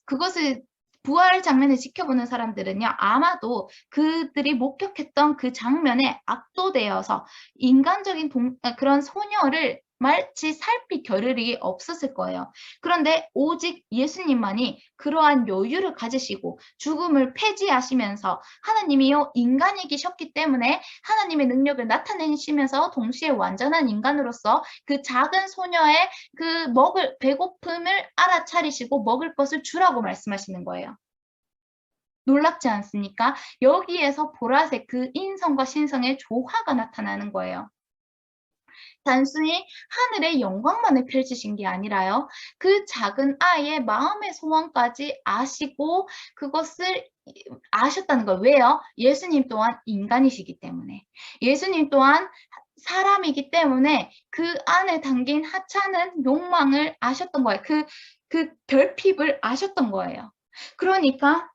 그것을 부활 장면을 지켜보는 사람들은요, 아마도 그들이 목격했던 그 장면에 압도되어서 인간적인 그런 소녀를 마치 살필 겨를이 없었을 거예요. 그런데 오직 예수님만이 그러한 여유를 가지시고 죽음을 폐지하시면서 하나님이요 인간이 계셨기 때문에 하나님의 능력을 나타내시면서 동시에 완전한 인간으로서 그 작은 소녀의 그 배고픔을 알아차리시고 먹을 것을 주라고 말씀하시는 거예요. 놀랍지 않습니까? 여기에서 보라색 그 인성과 신성의 조화가 나타나는 거예요. 단순히 하늘의 영광만을 펼치신 게 아니라요. 그 작은 아이의 마음의 소원까지 아시고 그것을 아셨다는 거예요. 왜요? 예수님 또한 인간이시기 때문에. 예수님 또한 사람이기 때문에 그 안에 담긴 하찮은 욕망을 아셨던 거예요. 그 결핍을 아셨던 거예요. 그러니까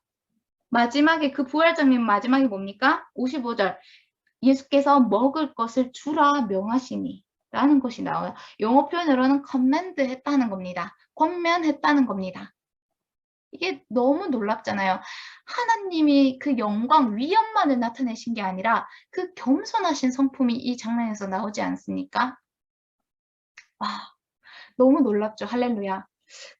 마지막에 그 부활 장면 마지막에 뭡니까? 55절. 예수께서 먹을 것을 주라 명하시니 라는 것이 나와요. 영어 표현으로는 command 했다는 겁니다. 권면했다는 겁니다. 이게 너무 놀랍잖아요. 하나님이 그 영광, 위엄만을 나타내신 게 아니라 그 겸손하신 성품이 이 장면에서 나오지 않습니까? 와, 너무 놀랍죠. 할렐루야.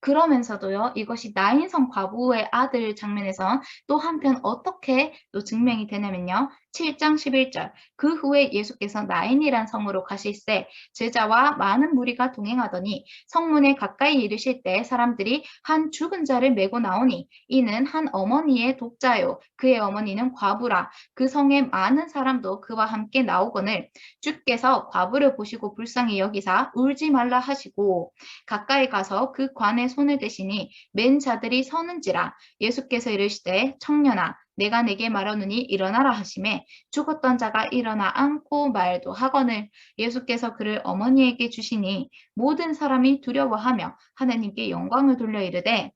그러면서도요, 이것이 나인성 과부의 아들 장면에선 또 한편 어떻게 또 증명이 되냐면요. 7장 11절. 그 후에 예수께서 나인이란 성으로 가실새 제자와 많은 무리가 동행하더니 성문에 가까이 이르실 때 사람들이 한 죽은 자를 메고 나오니 이는 한 어머니의 독자요. 그의 어머니는 과부라. 그 성에 많은 사람도 그와 함께 나오거늘 주께서 과부를 보시고 불쌍히 여기사 울지 말라 하시고 가까이 가서 그 관에 손을 대시니 맨 자들이 서는지라. 예수께서 이르시되 청년아 내가 내게 말하노니 일어나라 하시매 죽었던 자가 일어나 앉고 말도 하거늘 예수께서 그를 어머니에게 주시니 모든 사람이 두려워하며 하나님께 영광을 돌려 이르되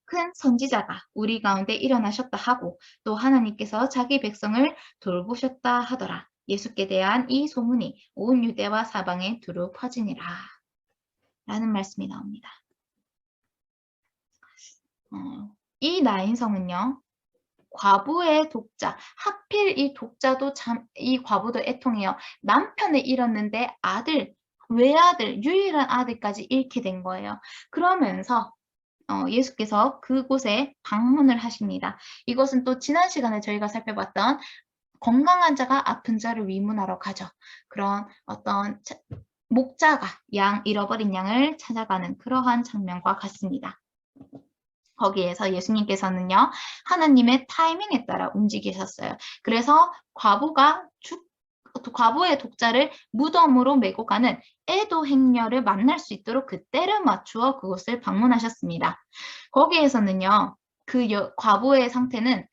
큰 선지자가 우리 가운데 일어나셨다 하고 또 하나님께서 자기 백성을 돌보셨다 하더라. 예수께 대한 이 소문이 온 유대와 사방에 두루 퍼지니라. 라는 말씀이 나옵니다. 이 나인성은요. 과부의 독자, 하필 이 독자도 참, 이 과부도 애통해요. 남편을 잃었는데 아들, 외아들, 유일한 아들까지 잃게 된 거예요. 그러면서 예수께서 그곳에 방문을 하십니다. 이것은 또 지난 시간에 저희가 살펴봤던 건강한 자가 아픈 자를 위문하러 가죠. 그런 어떤 목자가 잃어버린 양을 찾아가는 그러한 장면과 같습니다. 거기에서 예수님께서는요, 하나님의 타이밍에 따라 움직이셨어요. 그래서 과부의 독자를 무덤으로 메고 가는 애도 행녀를 만날 수 있도록 그 때를 맞추어 그곳을 방문하셨습니다. 거기에서는요, 과부의 상태는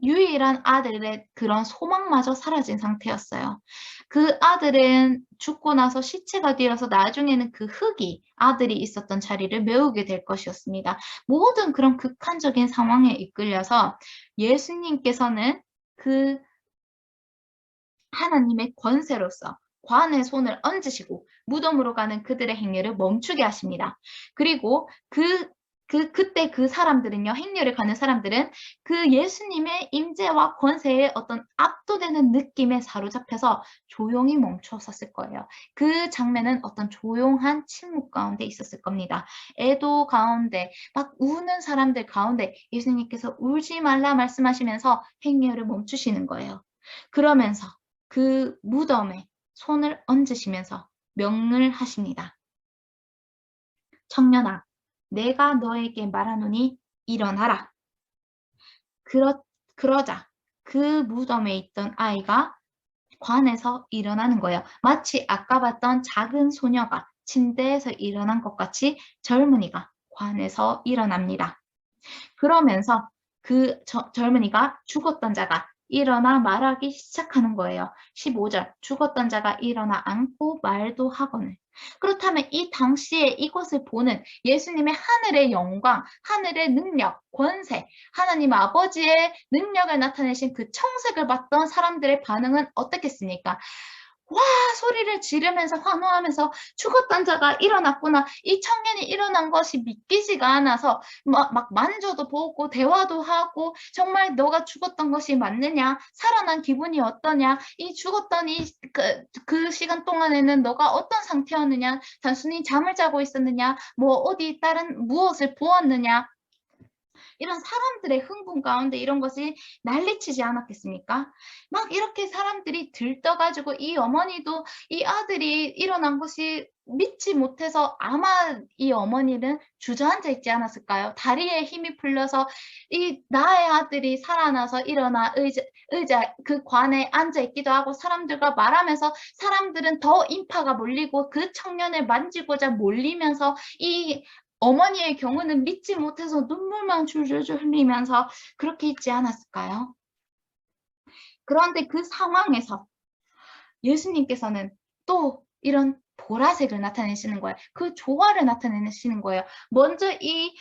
유일한 아들의 그런 소망마저 사라진 상태였어요. 그 아들은 죽고 나서 시체가 되어서 나중에는 그 흙이 아들이 있었던 자리를 메우게 될 것이었습니다. 모든 그런 극한적인 상황에 이끌려서 예수님께서는 그 하나님의 권세로서 관에 손을 얹으시고 무덤으로 가는 그들의 행렬을 멈추게 하십니다. 그리고 그때 그 사람들은요, 행렬을 가는 사람들은 그 예수님의 임재와 권세에 어떤 압도되는 느낌에 사로잡혀서 조용히 멈추었을 거예요. 그 장면은 어떤 조용한 침묵 가운데 있었을 겁니다. 애도 가운데, 막 우는 사람들 가운데 예수님께서 울지 말라 말씀하시면서 행렬을 멈추시는 거예요. 그러면서 그 무덤에 손을 얹으시면서 명을 하십니다. 청년아, 내가 너에게 말하노니 일어나라. 그러자 그 무덤에 있던 아이가 관에서 일어나는 거예요. 마치 아까 봤던 작은 소녀가 침대에서 일어난 것 같이 젊은이가 관에서 일어납니다. 그러면서 그 젊은이가 죽었던 자가 일어나 말하기 시작하는 거예요. 15절 죽었던 자가 일어나 앉고 말도 하거늘. 그렇다면 이 당시에 이것을 보는 예수님의 하늘의 영광, 하늘의 능력, 권세, 하나님 아버지의 능력을 나타내신 그 청색을 봤던 사람들의 반응은 어떻겠습니까? 와 소리를 지르면서 환호하면서 죽었던 자가 일어났구나. 이 청년이 일어난 것이 믿기지가 않아서 막 만져도 보고 대화도 하고 정말 너가 죽었던 것이 맞느냐? 살아난 기분이 어떠냐? 이 죽었던 그 시간 동안에는 너가 어떤 상태였느냐? 단순히 잠을 자고 있었느냐? 뭐 어디 다른 무엇을 보았느냐? 이런 사람들의 흥분 가운데 이런 것이 난리치지 않았겠습니까? 막 이렇게 사람들이 들떠가지고 이 어머니도 이 아들이 일어난 것이 믿지 못해서 아마 이 어머니는 주저앉아 있지 않았을까요? 다리에 힘이 풀려서 이 나의 아들이 살아나서 일어나 의자 그 관에 앉아 있기도 하고 사람들과 말하면서 사람들은 더 인파가 몰리고 그 청년을 만지고자 몰리면서 이 어머니의 경우는 믿지 못해서 눈물만 줄줄줄 흘리면서 그렇게 있지 않았을까요? 그런데 그 상황에서 예수님께서는 또 이런 보라색을 나타내시는 거예요. 그 조화를 나타내시는 거예요. 먼저 이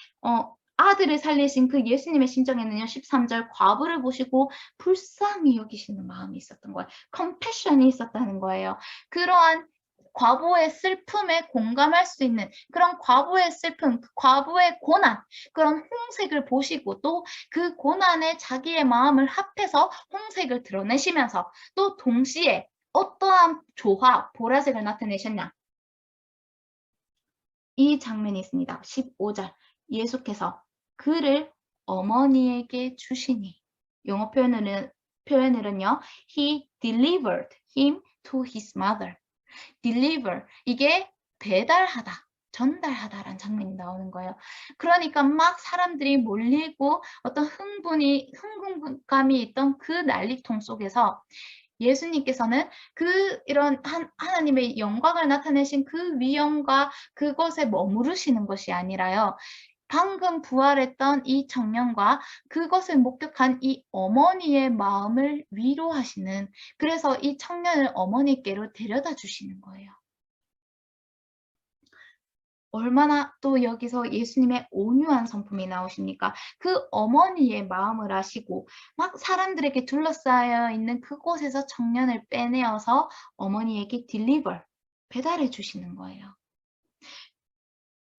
아들을 살리신 그 예수님의 심정에는요. 13절 과부를 보시고 불쌍히 여기시는 마음이 있었던 거예요. 컴패션이 있었다는 거예요. 그러한 과부의 슬픔에 공감할 수 있는 그런 과부의 슬픔, 과부의 고난, 그런 홍색을 보시고 또 그 고난에 자기의 마음을 합해서 홍색을 드러내시면서 또 동시에 어떠한 조화, 보라색을 나타내셨냐? 이 장면이 있습니다. 15절. 예수께서 그를 어머니에게 주시니. 영어 표현으로는요. He delivered him to his mother. deliver. 이게 배달하다. 전달하다라는 장면이 나오는 거예요. 그러니까 막 사람들이 몰리고 어떤 흥분감이 있던 그 난리통 속에서 예수님께서는 이런 하나님의 영광을 나타내신 그 위엄과 그것에 머무르시는 것이 아니라요. 방금 부활했던 이 청년과 그것을 목격한 이 어머니의 마음을 위로하시는, 그래서 이 청년을 어머니께로 데려다 주시는 거예요. 얼마나 또 여기서 예수님의 온유한 성품이 나오십니까? 그 어머니의 마음을 아시고 막 사람들에게 둘러싸여 있는 그곳에서 청년을 빼내어서 어머니에게 배달해 주시는 거예요.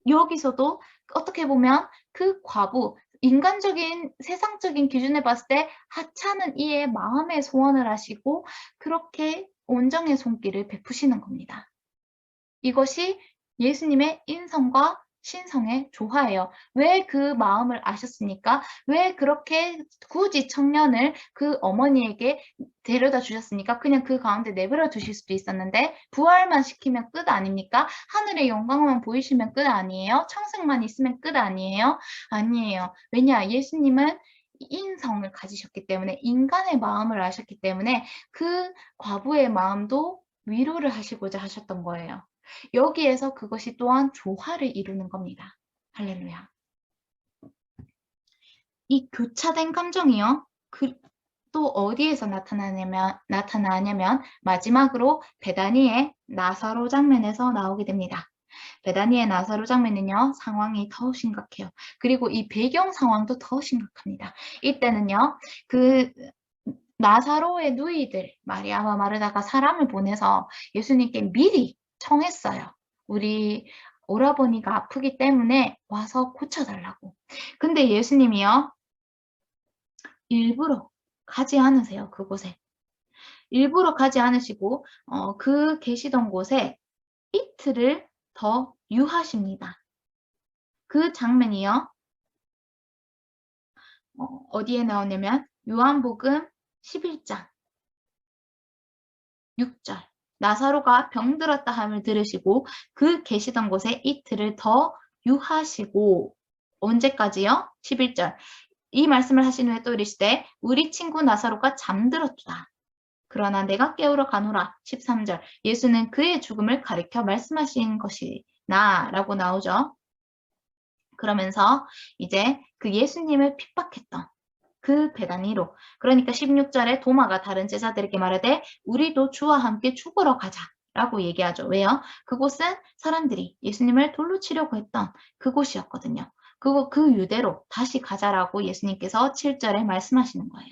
여기서도 어떻게 보면 그 과부, 인간적인 세상적인 기준에 봤을 때 하찮은 이의 마음의 소원을 하시고 그렇게 온정의 손길을 베푸시는 겁니다. 이것이 예수님의 인성과 신성의 조화예요. 왜 그 마음을 아셨습니까? 왜 그렇게 굳이 청년을 그 어머니에게 데려다 주셨습니까? 그냥 그 가운데 내버려 두실 수도 있었는데 부활만 시키면 끝 아닙니까? 하늘의 영광만 보이시면 끝 아니에요? 청색만 있으면 끝 아니에요? 아니에요. 왜냐? 예수님은 인성을 가지셨기 때문에 인간의 마음을 아셨기 때문에 그 과부의 마음도 위로를 하시고자 하셨던 거예요. 여기에서 그것이 또한 조화를 이루는 겁니다. 할렐루야. 이 교차된 감정이요. 또 어디에서 나타나냐면 마지막으로 베다니의 나사로 장면에서 나오게 됩니다. 베다니의 나사로 장면은요. 상황이 더 심각해요. 그리고 이 배경 상황도 더 심각합니다. 이때는요. 그 나사로의 누이들 마리아와 마르다가 사람을 보내서 예수님께 미리 청했어요. 우리 오라버니가 아프기 때문에 와서 고쳐달라고. 근데 예수님이요. 일부러 가지 않으세요. 그곳에. 일부러 가지 않으시고 그 계시던 곳에 이틀을 더 유하십니다. 그 장면이요. 어디에 나오냐면 요한복음 11장 6절. 나사로가 병들었다 함을 들으시고 그 계시던 곳에 이틀을 더 유하시고 언제까지요? 11절. 이 말씀을 하신 후에 또 이르시되 우리 친구 나사로가 잠들었다. 그러나 내가 깨우러 가노라. 13절. 예수는 그의 죽음을 가리켜 말씀하신 것이나 라고 나오죠. 그러면서 이제 그 예수님을 핍박했던 그 베다니로, 그러니까 16절에 도마가 다른 제자들에게 말하되 우리도 주와 함께 죽으러 가자 라고 얘기하죠. 왜요? 그곳은 사람들이 예수님을 돌로 치려고 했던 그곳이었거든요. 그 유대로 다시 가자라고 예수님께서 7절에 말씀하시는 거예요.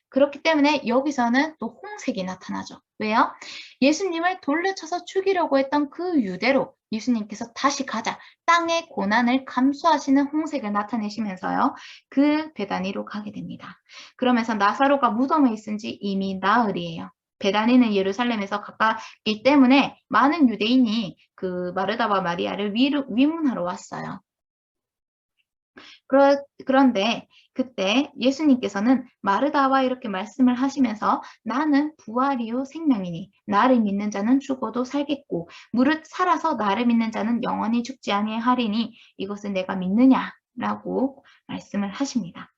그렇기 때문에 여기서는 또 홍색이 나타나죠. 왜요? 예수님을 돌려 쳐서 죽이려고 했던 그 유대로 예수님께서 다시 가자. 땅의 고난을 감수하시는 홍색을 나타내시면서요. 그 베다니로 가게 됩니다. 그러면서 나사로가 무덤에 있은 지 이미 나흘이에요. 베다니는 예루살렘에서 가깝기 때문에 많은 유대인이 그 마르다와 마리아를 위문하러 왔어요. 그런데 그때 예수님께서는 마르다와 이렇게 말씀을 하시면서 나는 부활이요 생명이니 나를 믿는 자는 죽어도 살겠고 무릇 살아서 나를 믿는 자는 영원히 죽지 아니하리니 이것을 내가 믿느냐라고 말씀을 하십니다.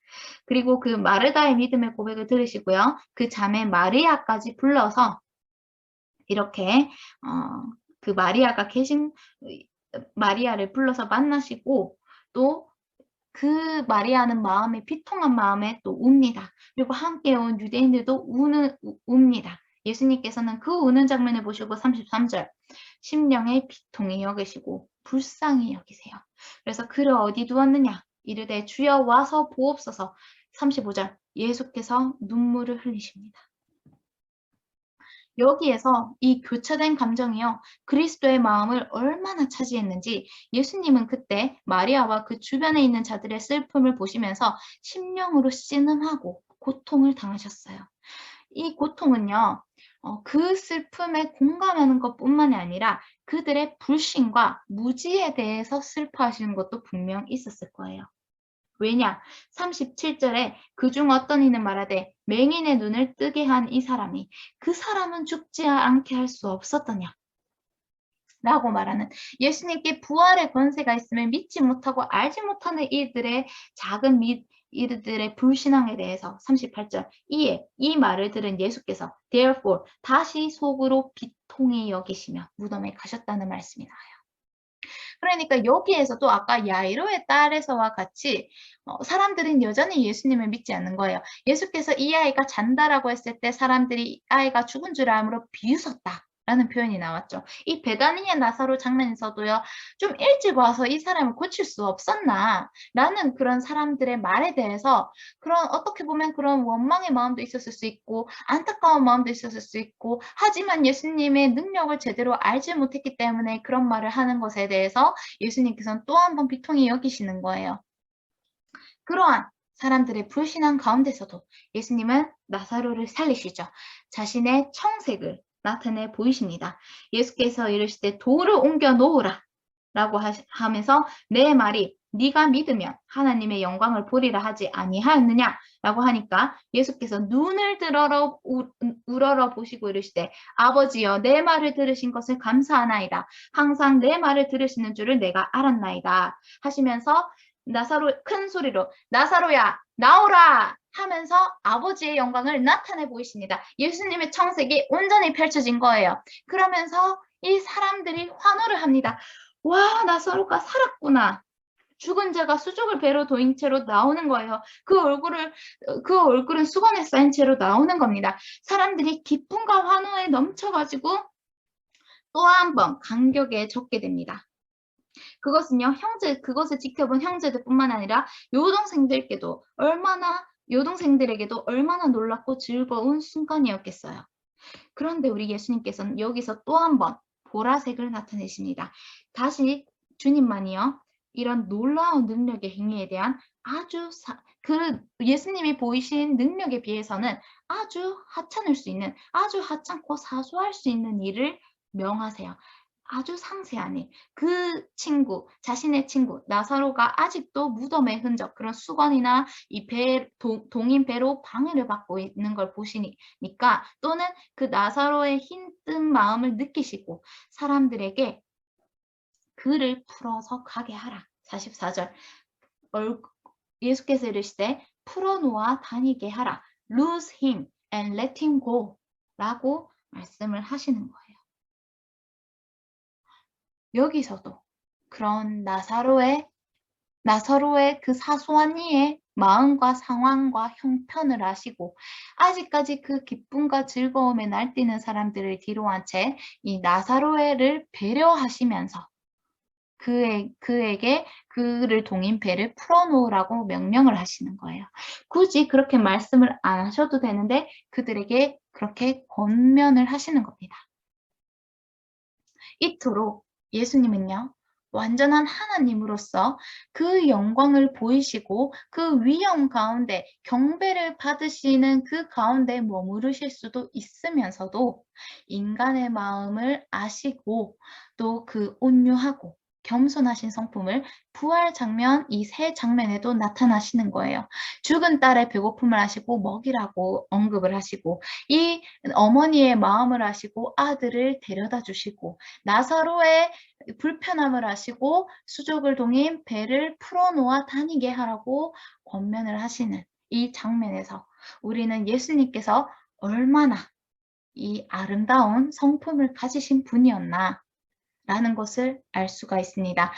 그리고 그 마르다의 믿음의 고백을 들으시고요. 그 자매 마리아까지 불러서 이렇게 그 마리아가 계신 마리아를 불러서 만나시고 또 그 마리아는 마음에 비통한 마음에 또 웁니다. 그리고 함께 온 유대인들도 웁니다. 예수님께서는 그 우는 장면을 보시고 33절 심령의 비통히 여기시고 불쌍히 여기세요. 그래서 그를 어디 두었느냐 이르되 주여 와서 보옵소서. 35절 예수께서 눈물을 흘리십니다. 여기에서 이 교차된 감정이요. 그리스도의 마음을 얼마나 차지했는지 예수님은 그때 마리아와 그 주변에 있는 자들의 슬픔을 보시면서 심령으로 씨름하고 고통을 당하셨어요. 이 고통은요. 그 슬픔에 공감하는 것뿐만이 아니라 그들의 불신과 무지에 대해서 슬퍼하시는 것도 분명 있었을 거예요. 왜냐? 37절에 그중 어떤 이는 말하되 맹인의 눈을 뜨게 한 이 사람이 그 사람은 죽지 않게 할 수 없었더냐? 라고 말하는 예수님께 부활의 권세가 있음을 믿지 못하고 알지 못하는 이들의 작은 이들의 불신앙에 대해서 38절 이에 이 말을 들은 예수께서 therefore 다시 속으로 비통히 여기시며 무덤에 가셨다는 말씀이 나와요. 그러니까 여기에서도 아까 야이로의 딸에서와 같이 사람들은 여전히 예수님을 믿지 않는 거예요. 예수께서 이 아이가 잔다라고 했을 때 사람들이 아이가 죽은 줄 알므로 비웃었다. 라는 표현이 나왔죠. 이 베다니의 나사로 장면에서도요. 좀 일찍 와서 이 사람을 고칠 수 없었나? 라는 그런 사람들의 말에 대해서 그런 어떻게 보면 그런 원망의 마음도 있었을 수 있고 안타까운 마음도 있었을 수 있고 하지만 예수님의 능력을 제대로 알지 못했기 때문에 그런 말을 하는 것에 대해서 예수님께서는 또 한 번 비통히 여기시는 거예요. 그러한 사람들의 불신앙 가운데서도 예수님은 나사로를 살리시죠. 자신의 청색을 나타내 보이십니다. 예수께서 이르시되 돌을 옮겨 놓으라 라고 하면서 내 말이 네가 믿으면 하나님의 영광을 보리라 하지 아니하였느냐 라고 하니까 예수께서 눈을 들어러 우러러 보시고 이르시되 아버지여 내 말을 들으신 것을 감사하나이다. 항상 내 말을 들으시는 줄을 내가 알았나이다 하시면서 나사로 큰 소리로 나사로야 나오라 하면서 아버지의 영광을 나타내 보이십니다. 예수님의 청색이 온전히 펼쳐진 거예요. 그러면서 이 사람들이 환호를 합니다. 와, 나사로가 살았구나. 죽은 자가 수족을 배로 도인 채로 나오는 거예요. 그 얼굴은 수건에 쌓인 채로 나오는 겁니다. 사람들이 기쁨과 환호에 넘쳐가지고 또 한 번 감격에 젖게 됩니다. 그것은요, 그것을 지켜본 형제들뿐만 아니라 여동생들에게도 얼마나 놀랍고 즐거운 순간이었겠어요. 그런데 우리 예수님께서는 여기서 또 한 번 보라색을 나타내십니다. 다시 주님만이요. 이런 놀라운 능력의 행위에 대한 그 예수님이 보이신 능력에 비해서는 아주 하찮을 수 있는, 아주 하찮고 사소할 수 있는 일을 명하세요. 아주 상세한 일. 자신의 친구, 나사로가 아직도 무덤의 흔적, 그런 수건이나 이 동인 배로 방해를 받고 있는 걸 보시니까 또는 그 나사로의 힘든 마음을 느끼시고 사람들에게 그를 풀어서 가게 하라. 44절. 예수께서 이르시되 풀어놓아 다니게 하라. Loose him and let him go. 라고 말씀을 하시는 거예요. 여기서도 그런 나사로의 그 사소한 이의 마음과 상황과 형편을 아시고 아직까지 그 기쁨과 즐거움에 날뛰는 사람들을 뒤로한 채 이 나사로를 배려하시면서 그에게 그를 동인 배를 풀어놓으라고 명령을 하시는 거예요. 굳이 그렇게 말씀을 안 하셔도 되는데 그들에게 그렇게 권면을 하시는 겁니다. 이토록 예수님은요. 완전한 하나님으로서 그 영광을 보이시고 그 위험 가운데 경배를 받으시는 그 가운데 머무르실 수도 있으면서도 인간의 마음을 아시고 또 그 온유하고 겸손하신 성품을 부활 장면, 이 세 장면에도 나타나시는 거예요. 죽은 딸의 배고픔을 아시고 먹이라고 언급을 하시고, 이 어머니의 마음을 아시고 아들을 데려다 주시고, 나사로의 불편함을 아시고 수족을 동인 배를 풀어놓아 다니게 하라고 권면을 하시는 이 장면에서 우리는 예수님께서 얼마나 이 아름다운 성품을 가지신 분이었나 라는 것을 알 수가 있습니다.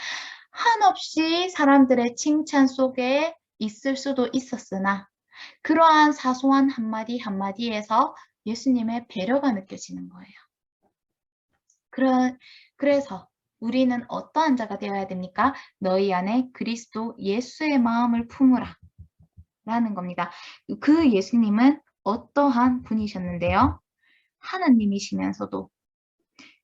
한없이 사람들의 칭찬 속에 있을 수도 있었으나 그러한 사소한 한마디 한마디에서 예수님의 배려가 느껴지는 거예요. 그래서 우리는 어떠한 자가 되어야 됩니까? 너희 안에 그리스도 예수의 마음을 품으라 라는 겁니다. 그 예수님은 어떠한 분이셨는데요? 하나님이시면서도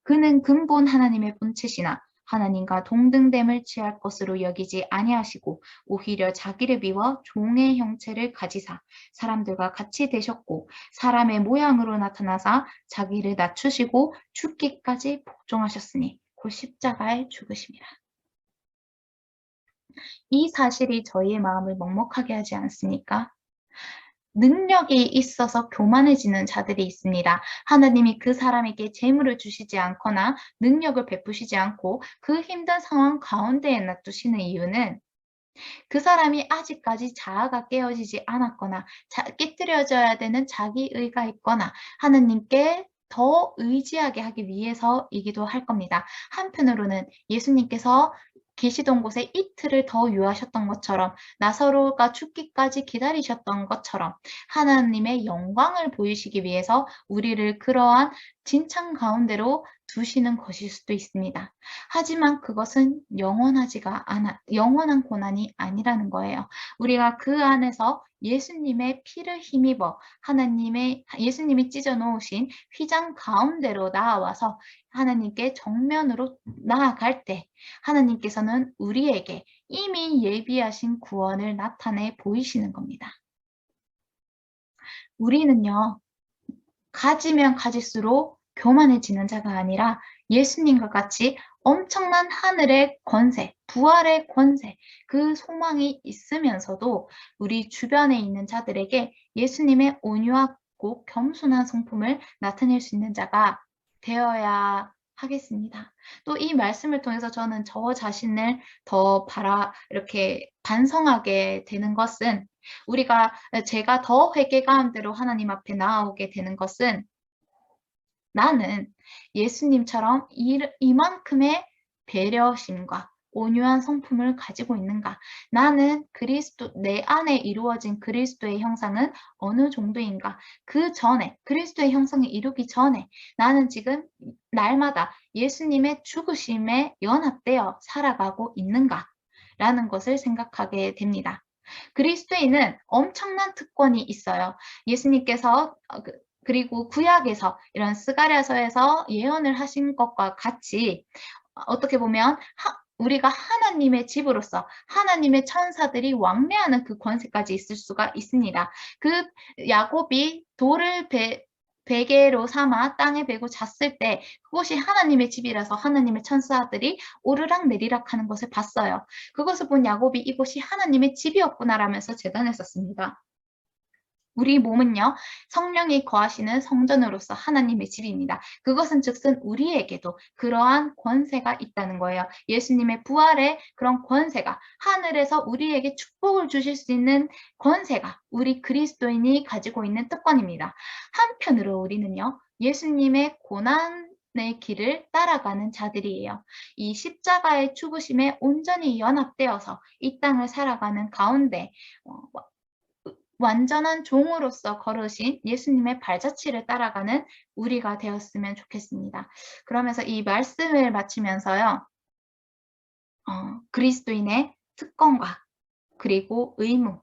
그는 근본 하나님의 본체시나 하나님과 동등됨을 취할 것으로 여기지 아니하시고 오히려 자기를 비워 종의 형체를 가지사 사람들과 같이 되셨고 사람의 모양으로 나타나사 자기를 낮추시고 죽기까지 복종하셨으니 곧 십자가에 죽으심이라. 이 사실이 저희의 마음을 먹먹하게 하지 않습니까? 능력이 있어서 교만해지는 자들이 있습니다. 하나님이 그 사람에게 재물을 주시지 않거나 능력을 베푸시지 않고 그 힘든 상황 가운데에 놔두시는 이유는 그 사람이 아직까지 자아가 깨어지지 않았거나 깨뜨려져야 되는 자기의가 있거나 하나님께 더 의지하게 하기 위해서이기도 할 겁니다. 한편으로는 예수님께서 계시던 곳에 이틀을 더 유하셨던 것처럼 나사로가 죽기까지 기다리셨던 것처럼 하나님의 영광을 보이시기 위해서 우리를 그러한 진창 가운데로 두시는 것일 수도 있습니다. 하지만 그것은 영원한 고난이 아니라는 거예요. 우리가 그 안에서 예수님의 피를 힘입어 예수님이 찢어 놓으신 휘장 가운데로 나아와서 하나님께 정면으로 나아갈 때 하나님께서는 우리에게 이미 예비하신 구원을 나타내 보이시는 겁니다. 우리는요, 가지면 가질수록 교만해지는 자가 아니라 예수님과 같이 엄청난 하늘의 권세, 부활의 권세, 그 소망이 있으면서도 우리 주변에 있는 자들에게 예수님의 온유하고 겸손한 성품을 나타낼 수 있는 자가 되어야 하겠습니다. 또 이 말씀을 통해서 저는 저 자신을 더 이렇게 반성하게 되는 것은 제가 더 회개가운데로 하나님 앞에 나아오게 되는 것은 나는 예수님처럼 이만큼의 배려심과 온유한 성품을 가지고 있는가? 나는 내 안에 이루어진 그리스도의 형상은 어느 정도인가? 그 전에, 그리스도의 형상을 이루기 전에 나는 지금 날마다 예수님의 죽으심에 연합되어 살아가고 있는가? 라는 것을 생각하게 됩니다. 그리스도인은 엄청난 특권이 있어요. 예수님께서 그리고 구약에서 이런 스가랴서에서 예언을 하신 것과 같이 어떻게 보면 우리가 하나님의 집으로서 하나님의 천사들이 왕래하는 그 권세까지 있을 수가 있습니다. 그 야곱이 돌을 베개로 삼아 땅에 베고 잤을 때 그것이 하나님의 집이라서 하나님의 천사들이 오르락 내리락 하는 것을 봤어요. 그것을 본 야곱이 이곳이 하나님의 집이었구나라면서 제단했었습니다. 우리 몸은요, 성령이 거하시는 성전으로서 하나님의 집입니다. 그것은 즉슨 우리에게도 그러한 권세가 있다는 거예요. 예수님의 부활의 그런 권세가 하늘에서 우리에게 축복을 주실 수 있는 권세가 우리 그리스도인이 가지고 있는 특권입니다. 한편으로 우리는요, 예수님의 고난의 길을 따라가는 자들이에요. 이 십자가의 죽으심에 온전히 연합되어서 이 땅을 살아가는 가운데 완전한 종으로서 걸으신 예수님의 발자취를 따라가는 우리가 되었으면 좋겠습니다. 그러면서 이 말씀을 마치면서요. 그리스도인의 특권과 그리고 의무,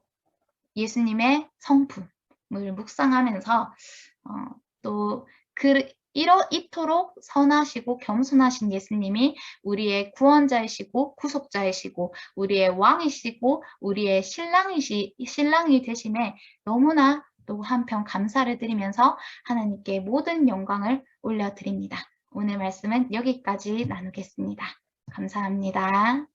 예수님의 성품을 묵상하면서 또 이토록 선하시고 겸손하신 예수님이 우리의 구원자이시고 구속자이시고 우리의 왕이시고 우리의 신랑이 되심에 너무나 또 한편 감사를 드리면서 하나님께 모든 영광을 올려드립니다. 오늘 말씀은 여기까지 나누겠습니다. 감사합니다.